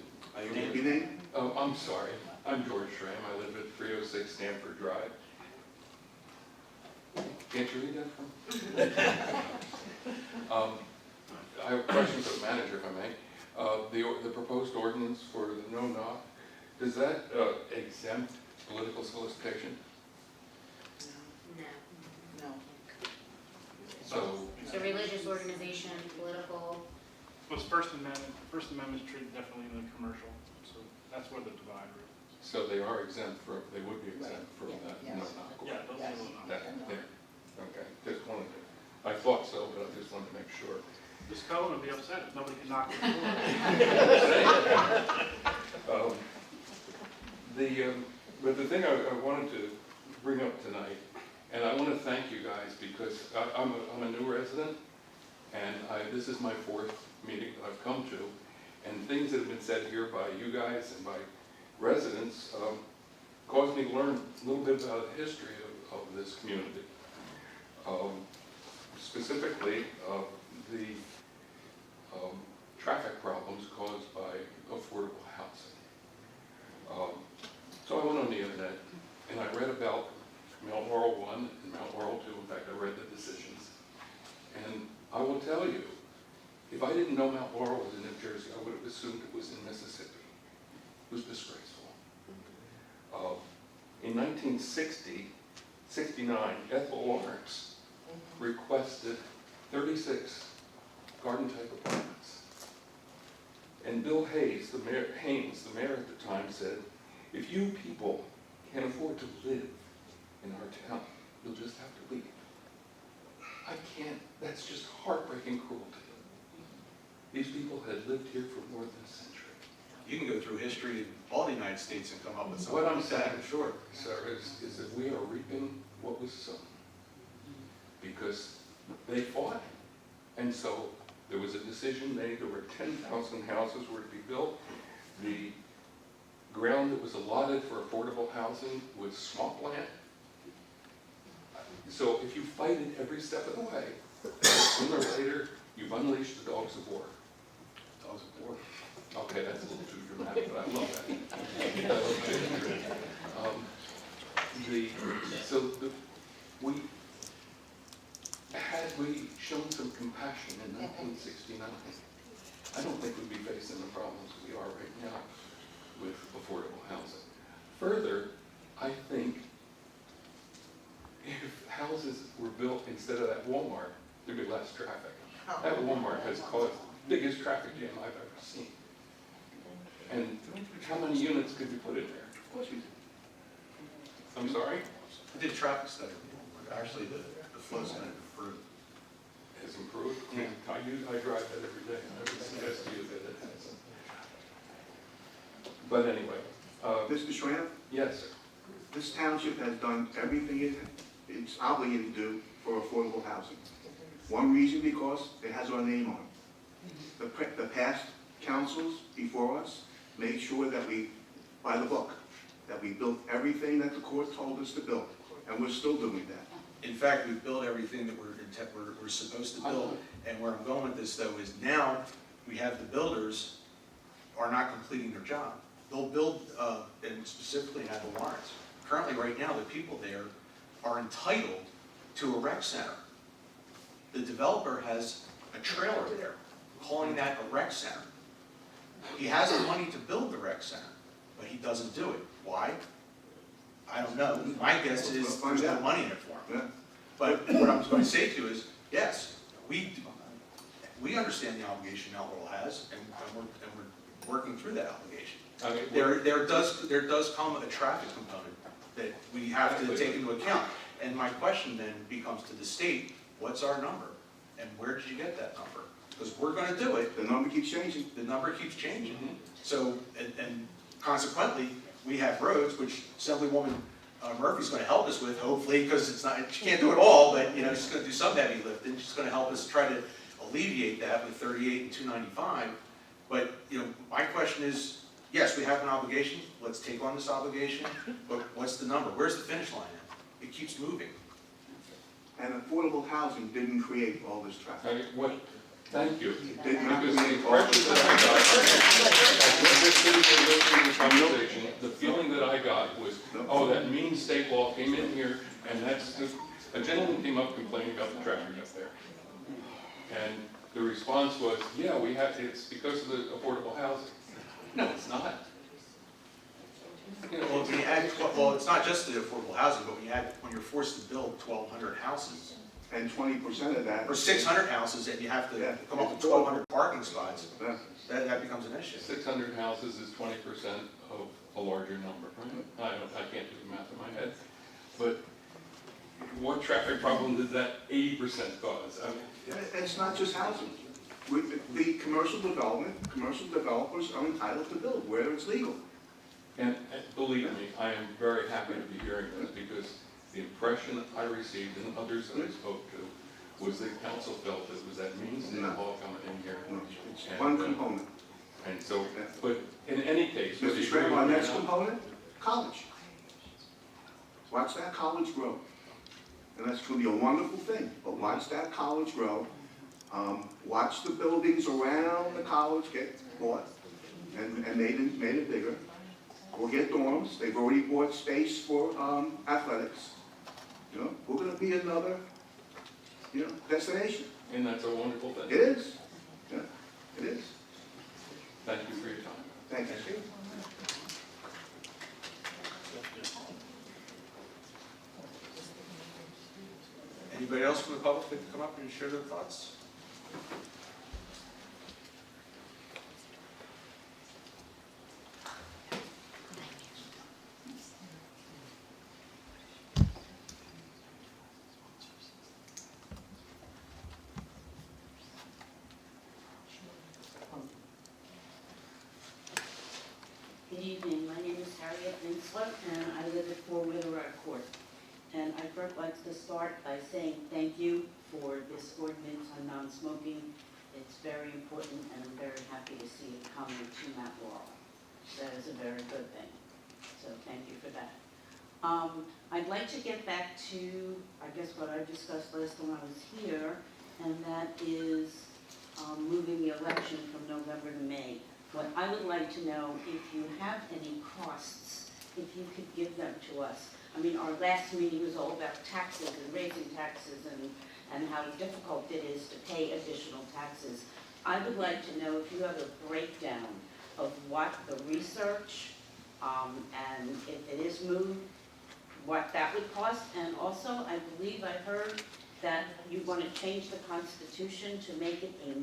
Your name? Oh, I'm sorry. I'm George Schramm. I live at 306 Stanford Drive. Can't you read that from? I have a question for the manager, if I may. The proposed ordinance for the no-knock, does that exempt political solicitation? No. No. So, So religious organization, political, Was First Amendment treated differently than commercial, so that's where the divider is. so they are exempt from, they would be exempt from Yeah, that yes. no-knock. Yeah, those Yes. are the ones. That, there. Okay, just wanted to, I thought so, but I just wanted to make sure. Ms. Cohen would be upset if nobody could knock on the door. But the thing I wanted to bring up tonight, and I want to thank you guys because I'm a new resident, and this is my 4th meeting that I've come to, and things that have been said here by you guys and by residents caused me to learn a little bit about the history of this community. Specifically, the traffic problems caused by affordable housing. So I went on the internet and I read about Mount Laurel 1 and Mount Laurel 2. In fact, I read the decisions. And I will tell you, if I didn't know Mount Laurel was in New Jersey, I would have assumed it was in Mississippi. It was disgraceful. In 1969, Ethel Lawrence requested 36 garden-type apartments. And Bill Haynes, the mayor at the time, said, if you people can't afford to live in our town, you'll just have to leave. I can't, that's just heartbreaking cruelty. These people had lived here for more than a century. You can go through history in all the United States and come up with something What I'm like that, saying, sure. sir, is that we are reaping what was sown. Because they fought, and so there was a decision made, there were 10,000 houses were to be built. The ground that was allotted for affordable housing was swampland. So if you fight it every step of the way, sooner or later, you've unleashed the dogs of war. Dogs of war. Okay, that's a little too dramatic, but I love that. Had we shown some compassion in 1969, I don't think we'd be facing the problems we are right now with affordable housing. Further, I think if houses were built instead of that Walmart, there'd be less traffic. That Walmart has caused biggest traffic jam I've ever seen. And how many units could you put in there? Of course we do. I'm sorry? I did a traffic study. Actually, the flow's going to improve. Has improved? Yeah. I drive that every day, and I would suggest to you that it hasn't. But anyway, Mr. Schramm, yes, sir. this township has done everything it's obligated to do for affordable housing. One reason, because it has our name on it. The past councils before us made sure that we, by the book, that we built everything that the court told us to build, and we're still doing that. In fact, we've built everything that we're supposed to build. And where I'm going with this, though, is now we have the builders are not completing their job. They'll build, and specifically have the warrants. Currently, right now, the people there are entitled to a rec center. The developer has a trailer there, calling that a rec center. He has the money to build the rec center, but he doesn't do it. Why? I don't know. My guess is there's no money in it for him. Yeah. But what I'm going to say to you is, yes, we understand the obligation Laurel has, and we're working through that obligation. I mean, There does come a traffic component that we have to take into account. And my question then becomes to the state, what's our number? And where did you get that number? Because we're going to do it. The number keeps changing. The number keeps changing. So, and consequently, we have roads, which Assemblywoman Murphy's going to help us with, hopefully, because it's not, she can't do it all, but, you know, she's going to do some heavy lifting. She's going to help us try to alleviate that with 38 and 295. But, you know, my question is, yes, we have an obligation. Let's take on this obligation. But what's the number? Where's the finish line at? It keeps moving. And affordable housing didn't create all this traffic. I mean, what, thank you. It did not Because the create all impression this that traffic. I got, just sitting there listening to the conversation, the feeling that I got was, oh, that mean state law came in here, and that's just, a gentleman came up complaining about the traffic up there. And the response was, yeah, it's because of the affordable housing. No, it's not. You know, Well, when you add, well, it's not just the affordable housing, but when you're forced to build 1,200 houses, And 20% of that. or 600 houses, and you have to come up with 1,200 parking spots, Yeah. that becomes an issue. 600 houses is 20% of a larger number, right? I can't do the math in my head. But what traffic problem did that 80% cause? I mean, It's not just housing. The commercial developers are entitled to build where it's legal. and believe me, I am very happy to be hearing this, because the impression I received and others that I spoke to was that council felt it was that mean state law coming in here. No, it's one component. And so, but in any case. whether Mr. you Schramm, agree our with me or next not- component, college. Watch that college grow. And that's going to be a wonderful thing, but watch that college grow. Watch the buildings around the college get bought and made it bigger. We'll get dorms. They've already bought space for athletics. You know, we're going to be another, destination. And that's a wonderful thing. It is. Yeah, it is. Thank you for your time. Thank you. Anybody else from the public that can come up and share their thoughts? Good evening, my name is Harriet Winsler, and I live at 4 Wheeler Road Court. And I'd first like to start by saying thank you for this ordinance on non-smoking. It's very important, and I'm very happy to see it coming to Mount Laurel. That is a very good thing, so thank you for that. I'd like to get back to, I guess, what I discussed last time I was here, and that is moving the election from November to May. What I would like to know, if you have any costs, if you could give them to us. I mean, our last meeting was all about taxes and raising taxes and how difficult it is to pay additional taxes. I would like to know if you have a breakdown of what the research, and if it is moved, what that would cost. And also, I believe I heard that you want to change the Constitution to make it a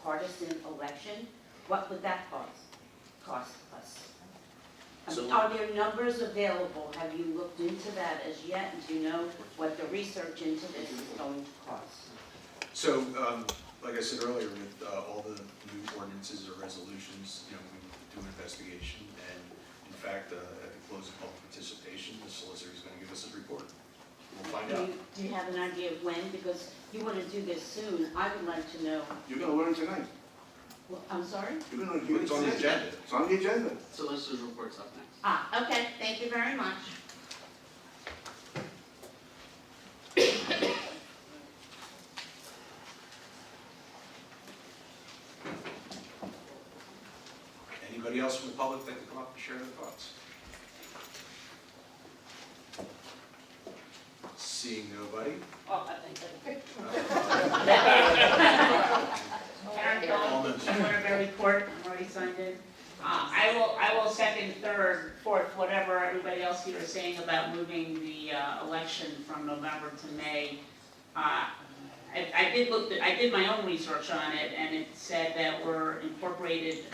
partisan election, what would that cost us? I mean, So- are there numbers available? Have you looked into that as yet? And do you know what the research into this is going to cost? So, like I said earlier, with all the new ordinances or resolutions, we do an investigation, and in fact, at the close of public participation, the solicitor is going to give us a report. We'll find out. Do you have an idea of when? Because you want to do this soon. I would like to know. You're gonna learn tonight. Well, I'm sorry? You're gonna hear it It's on the tonight. agenda. It's on the agenda. Solicitor's report's up next. Okay, thank you very much. Anybody else from the public that could come up and share their thoughts? Seeing nobody. Oh, I think that's Karen Dahl, Waterbury Report, I'm already signed in. I will second, third, fourth, whatever everybody else here is saying about moving the election from November to May. I did my own research on it, and it said that we're incorporated,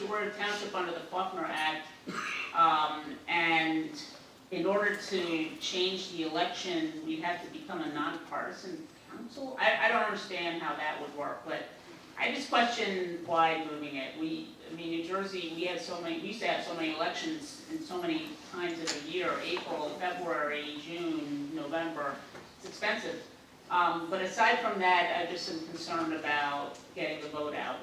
we're a township under the Faulkner Act, and in order to change the election, we'd have to become a nonpartisan council. I don't understand how that would work, but I just question why moving it. New Jersey, we used to have so many elections in so many times of the year, April, February, June, November. It's expensive. But aside from that, I just am concerned about getting the vote out.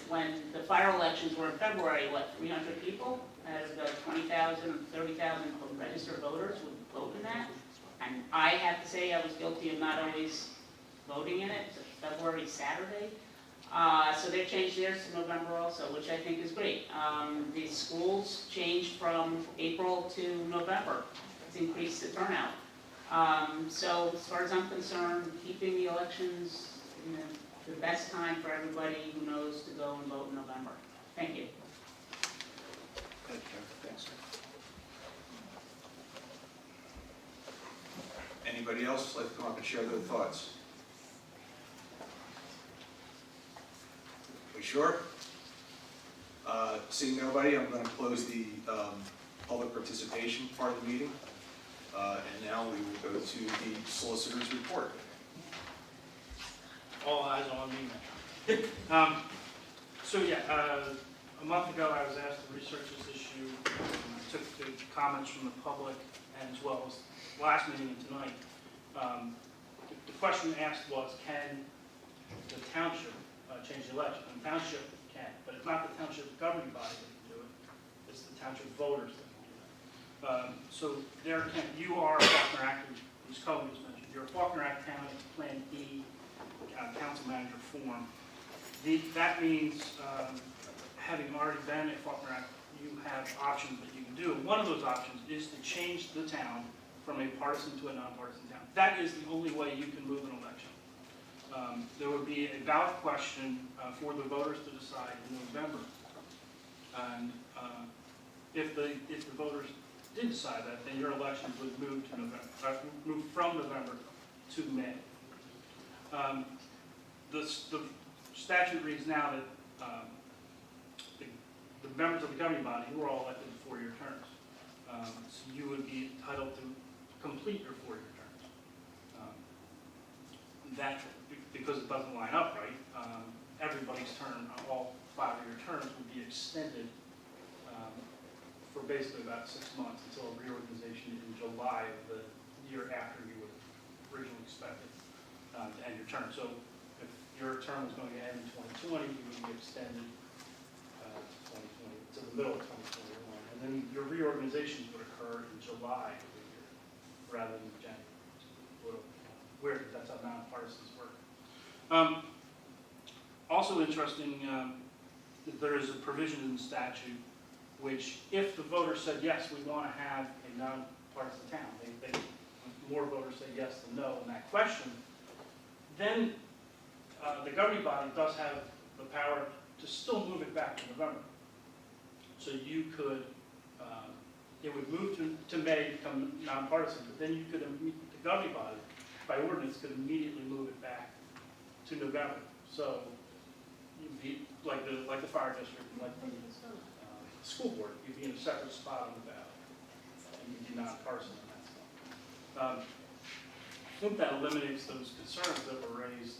When the fire elections were in February, 300 people out of the 20,000 or 30,000 registered voters would vote in that? And I have to say I was guilty of not always voting in it. It's a February Saturday. So they've changed theirs to November also, which I think is great. The schools changed from April to November. It's increased the turnout. So as far as I'm concerned, keeping the elections the best time for everybody who knows to go and vote in November. Thank you. Thanks. Anybody else like to come up and share their thoughts? We sure? Seeing nobody, I'm going to close the public participation part of the meeting. And now we will go to the solicitor's report. All eyes on me now. A month ago, I was asked to research this issue. I took the comments from the public and as well as last meeting and tonight. The question asked was, can the township change the election? And the township can, but it's not the township governing body that can do it. It's the township voters that can do that. So you are a Faulkner Act, as Cohen just mentioned, you're a Faulkner Act town, Plan D, council manager form. That means, having already been a Faulkner Act, you have options that you can do. One of those options is to change the town from a partisan to a nonpartisan town. That is the only way you can move an election. There would be a ballot question for the voters to decide in November. And if the voters did decide that, then your elections would move to November, move from November to May. The statute reads now that the members of the governing body, who are all elected in 4-year terms, so you would be entitled to complete your 4-year terms. That, because it doesn't line up right, everybody's term, all 5-year terms would be extended for basically about 6 months until a reorganization in July of the year after you would originally expected to end your term. So if your term was going to end in 2020, you would be extended to the middle of 2021. And then your reorganizations would occur in July of the year rather than January. It's a little weird, but that's how nonpartisans work. Also interesting, that there is a provision in the statute which, if the voters said, yes, we want to have a nonpartisan town, more voters say yes than no in that question, then the governing body does have the power to still move it back to November. So you could, it would move to May, become nonpartisan, but then you could, the governing body, by ordinance, could immediately move it back to November. So like the fire district, and like the school board, you'd be in a separate spot on the ballot. And you'd be nonpartisan on that stuff. I think that eliminates those concerns that were raised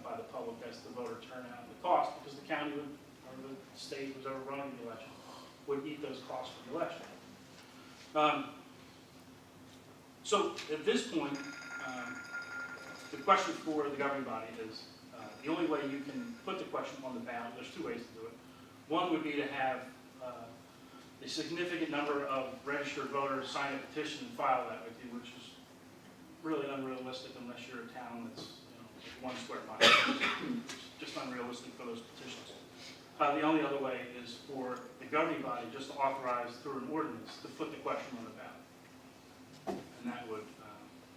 by the public as to the voter turnout and the cost, because the county would, or the state was overrunning the election, would eat those costs for the election. So at this point, the question for the governing body is, the only way you can put the question on the ballot, there's two ways to do it. One would be to have a significant number of registered voters sign a petition and file that with you, which is really unrealistic unless you're a town that's, you know, 1 square mile. It's just unrealistic for those petitions. The only other way is for the governing body just to authorize through an ordinance to put the question on the ballot. And that would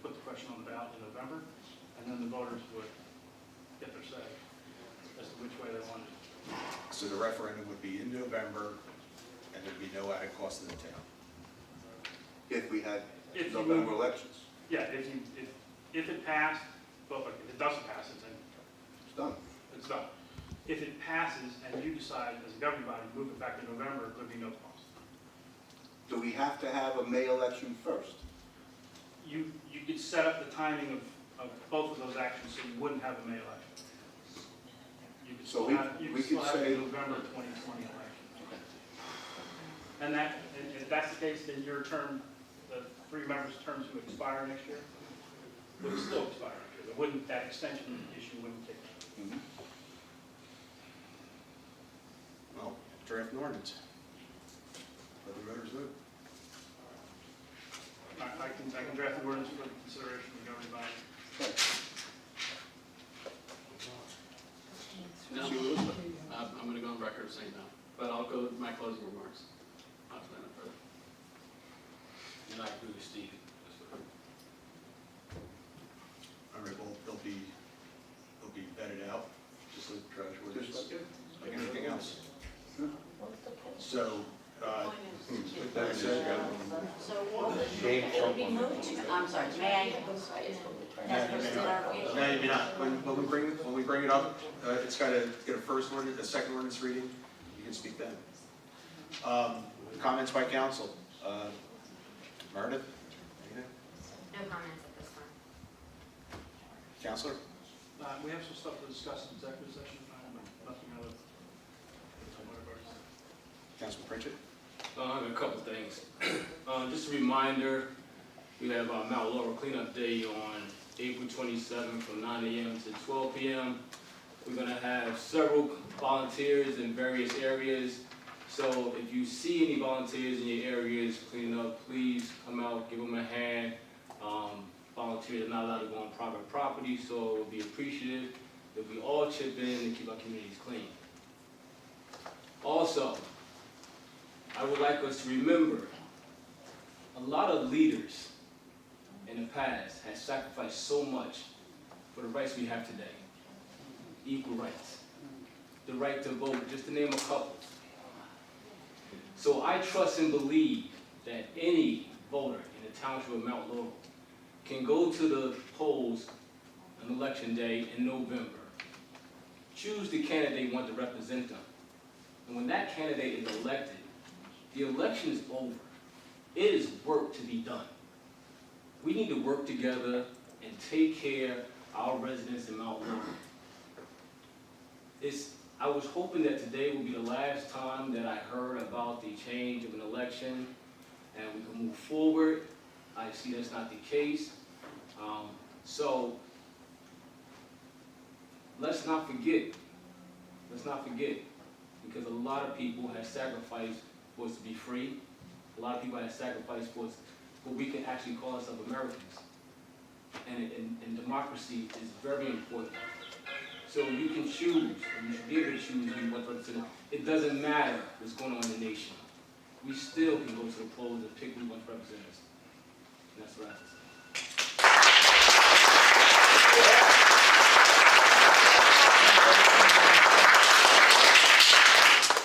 put the question on the ballot in November, and then the voters would get their say as to which way they wanted it. So the referendum would be in November, and there'd be no added cost to the town. If we had If you November move- elections, Yeah, if it passed, well, if it doesn't pass, it's done. it's done. If it passes and you decide as a governing body to move it back to November, there'd be no cost. Do we have to have a May election first? You could set up the timing of both of those actions so you wouldn't have a May election. You could So still have, you we could still could have a say- November 2020 election. And if that's the case, then your term, the 3 members' terms would expire next year, would still expire next year. It wouldn't, that extension issue wouldn't kick in. Well, draft an ordinance. Let the voters vote. I can draft the ordinance for consideration of the governing body. No, I'm going to go on record saying no, but I'll go with my closing remarks. I'll explain it further. And I agree with Steve. All right, well, they'll be vetted out, just like trash ordinance, like anything else. So, that said, So it'll be moved to, I'm sorry, may I? no, maybe not. When we bring it up, it's got to get a first ordinance, a second ordinance reading. You can speak then. Comments by council. Meredith? Anything? No comments at this time. Counselor? We have some stuff to discuss in executive session, nothing other. Councilman Pritchett? I have a couple things. Just a reminder, we have our Mount Laurel Cleanup Day on April 27th from 9 a.m. to 12 p.m. We're going to have several volunteers in various areas. So if you see any volunteers in your areas cleaning up, please come out, give them a hand. Volunteers are not allowed to go on private property, so we'll be appreciative if we all chip in and keep our communities clean. Also, I would like us to remember a lot of leaders in the past have sacrificed so much for the rights we have today. Equal rights, the right to vote, just to name a couple. So I trust and believe that any voter in the township of Mount Laurel can go to the polls on election day in November, choose the candidate they want to represent them, and when that candidate is elected, the election is over. It is work to be done. We need to work together and take care of our residents in Mount Laurel. I was hoping that today would be the last time that I heard about the change of an election and we can move forward. I see that's not the case. So let's not forget, because a lot of people have sacrificed for us to be free. A lot of people have sacrificed for us, what we can actually call ourselves Americans. And democracy is very important. So you can choose, and you should be able to choose who you want to represent. It doesn't matter what's going on in the nation. We still can go to the polls and pick who we want to represent us. And that's what I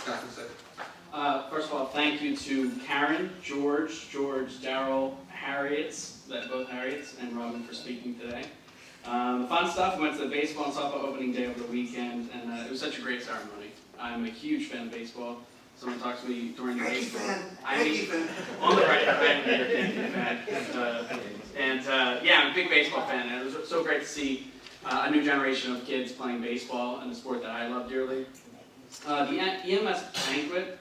have to say. First of all, thank you to Karen, George, Darrell, Harriet's, both Harriet's, and Robin for speaking today. The fun stuff, we went to the baseball and softball opening day over the weekend, and it was such a great ceremony. I'm a huge fan of baseball. Someone talks to me during the Yankee baseball. fan, I Yankee mean, fan. on the record, I am a Yankee fan. Yeah, I'm a big baseball fan, and it was so great to see a new generation of kids playing baseball and a sport that I love dearly. The EMS banquet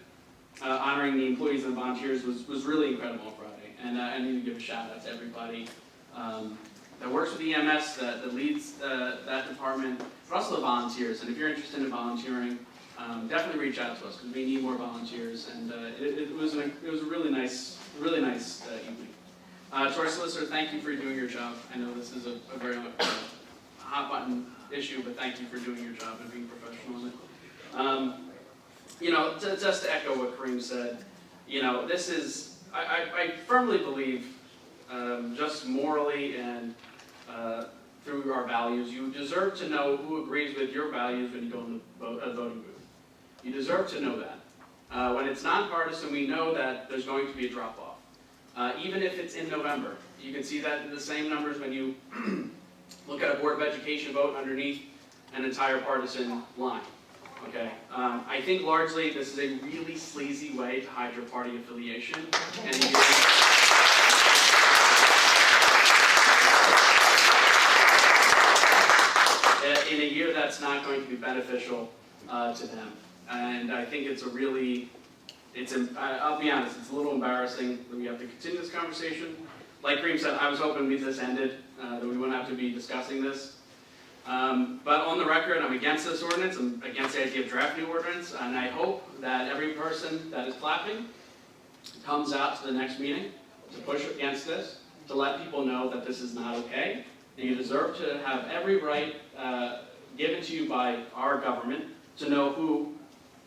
honoring the employees and volunteers was really incredible on Friday, and I need to give a shout out to everybody that works with EMS, that leads that department, but also the volunteers. And if you're interested in volunteering, definitely reach out to us because we need more volunteers. And it was a really nice evening. To our solicitor, thank you for doing your job. I know this is a very hot button issue, but thank you for doing your job and being professional in it. Just to echo what Kareem said, this is, I firmly believe, just morally and through our values, you deserve to know who agrees with your values when you go in the voting booth. You deserve to know that. When it's nonpartisan, we know that there's going to be a drop-off. Even if it's in November, you can see that in the same numbers when you look at a Board of Education vote underneath an entire partisan line. Okay, I think largely this is a really sleazy way to hide your party affiliation. And in a year that's not going to be beneficial to them. And I think it's I'll be honest, it's a little embarrassing that we have to continue this conversation. Like Kareem said, I was hoping this ended, that we wouldn't have to be discussing this. But on the record, I'm against this ordinance. I'm against the idea of drafting new ordinance, and I hope that every person that is clapping comes out to the next meeting to push against this, to let people know that this is not okay, and you deserve to have every right given to you by our government to know who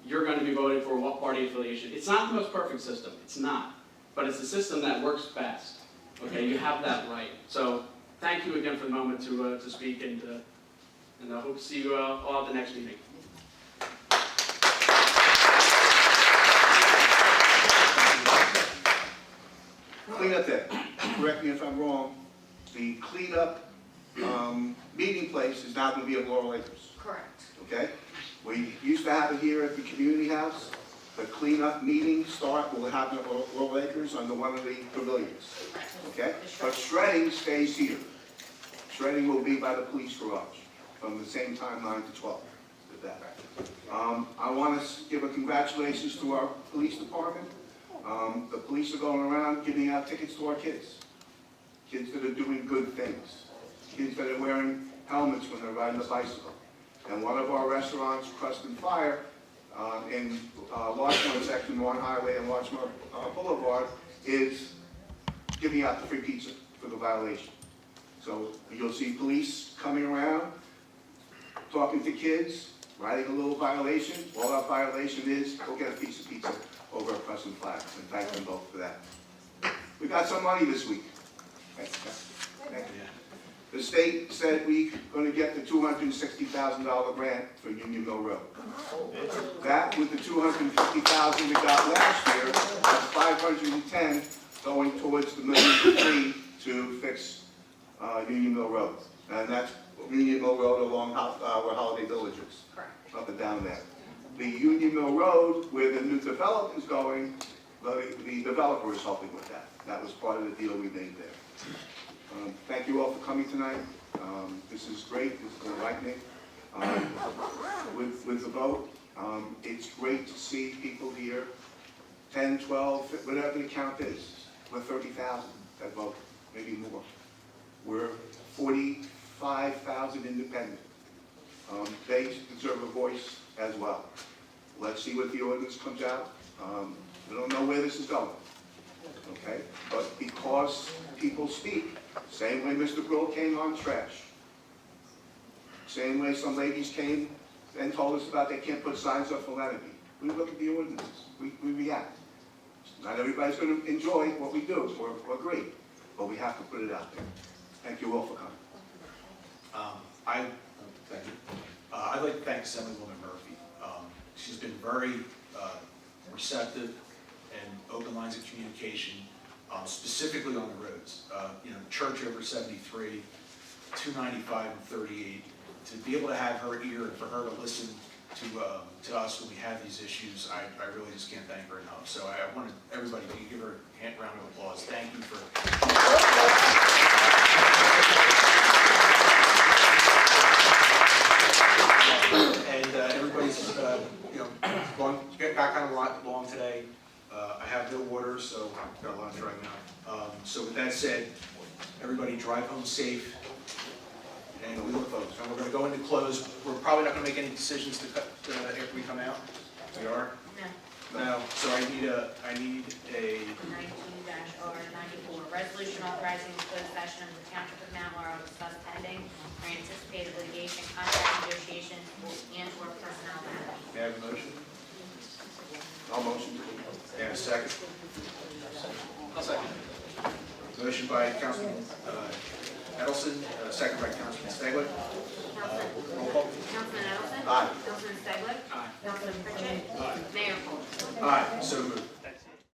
you're going to be voting for, what party affiliation. It's not the most perfect system. It's not. But it's the system that works best. Okay, you have that right. So thank you again for the moment to speak, and I hope to see you all at the next meeting. Cleanup day. Correct me if I'm wrong. The cleanup meeting place is now going to be at Laurel Acres. Correct. Okay? We used to have it here at the community house. The cleanup meeting will happen at Laurel Acres under one of the pavilions. Okay? But shredding stays here. Shredding will be by the police garage from the same time, 9 to 12. With that. I want to give a congratulations to our police department. The police are going around giving out tickets to our kids. Kids that are doing good things. Kids that are wearing helmets when they're riding a bicycle. And one of our restaurants, Crust and Fire, in Larchmont section, Warren Highway and Larchmont Boulevard, is giving out the free pizza for the violation. So you'll see police coming around, talking to kids, writing a little violation. All that violation is, go get a piece of pizza over at Crust and Fire, and thank them both for that. We got some money this week. Thank you. The state said we're going to get the $260,000 grant for Union Mill Road. That, with the $250,000 we got last year, that's $510 going towards the $1.3 million to fix Union Mill Road. And that's Union Mill Road along where Holiday Village is. Correct. Up and down there. The Union Mill Road, where the new development is going, the developer is helping with that. That was part of the deal we made there. Thank you all for coming tonight. This is great. This is enlightening. With the vote, it's great to see people here, 10, 12, whatever the count is. We're 30,000 that vote, maybe more. We're 45,000 independent. They deserve a voice as well. Let's see what the ordinance comes out. We don't know where this is going. Okay? But because people speak, same way Mr. Brill came on trash, same way some ladies came and told us about they can't put signs up for Lenity. We look at the ordinances. We react. Not everybody's going to enjoy what we do or agree, but we have to put it out there. Thank you all for coming. Thank you. I'd like to thank Assemblywoman Murphy. She's been very receptive and open lines of communication, specifically on the roads. Church over 73, 295 and 38. To be able to have her ear and for her to listen to to us when we have these issues, I really just can't thank her enough. So I want everybody to give her a round of applause. Thank you for. And everybody's, got kind of a lot long today. I have no water, so I've got a lot of dry mouth. So with that said, everybody drive home safe. And we look forward. And we're going to go into close. We're probably not going to make any decisions after we come out. We are? No. No. So I need a 19-R94, resolution authorizing the closed session of the Township of Mount Laurel to discuss pending or anticipated litigation, contract negotiations, and/or personnel matters. May I have a motion? I'll motion. May I have a second? I'll second. Motion by Councilman Edelson, second by Councilman Staglitt. Roll call. Councilman Edelson? Aye. Councilman Staglitt? Aye. Councilman Pritchett? Mayor Cole? Aye, so moved.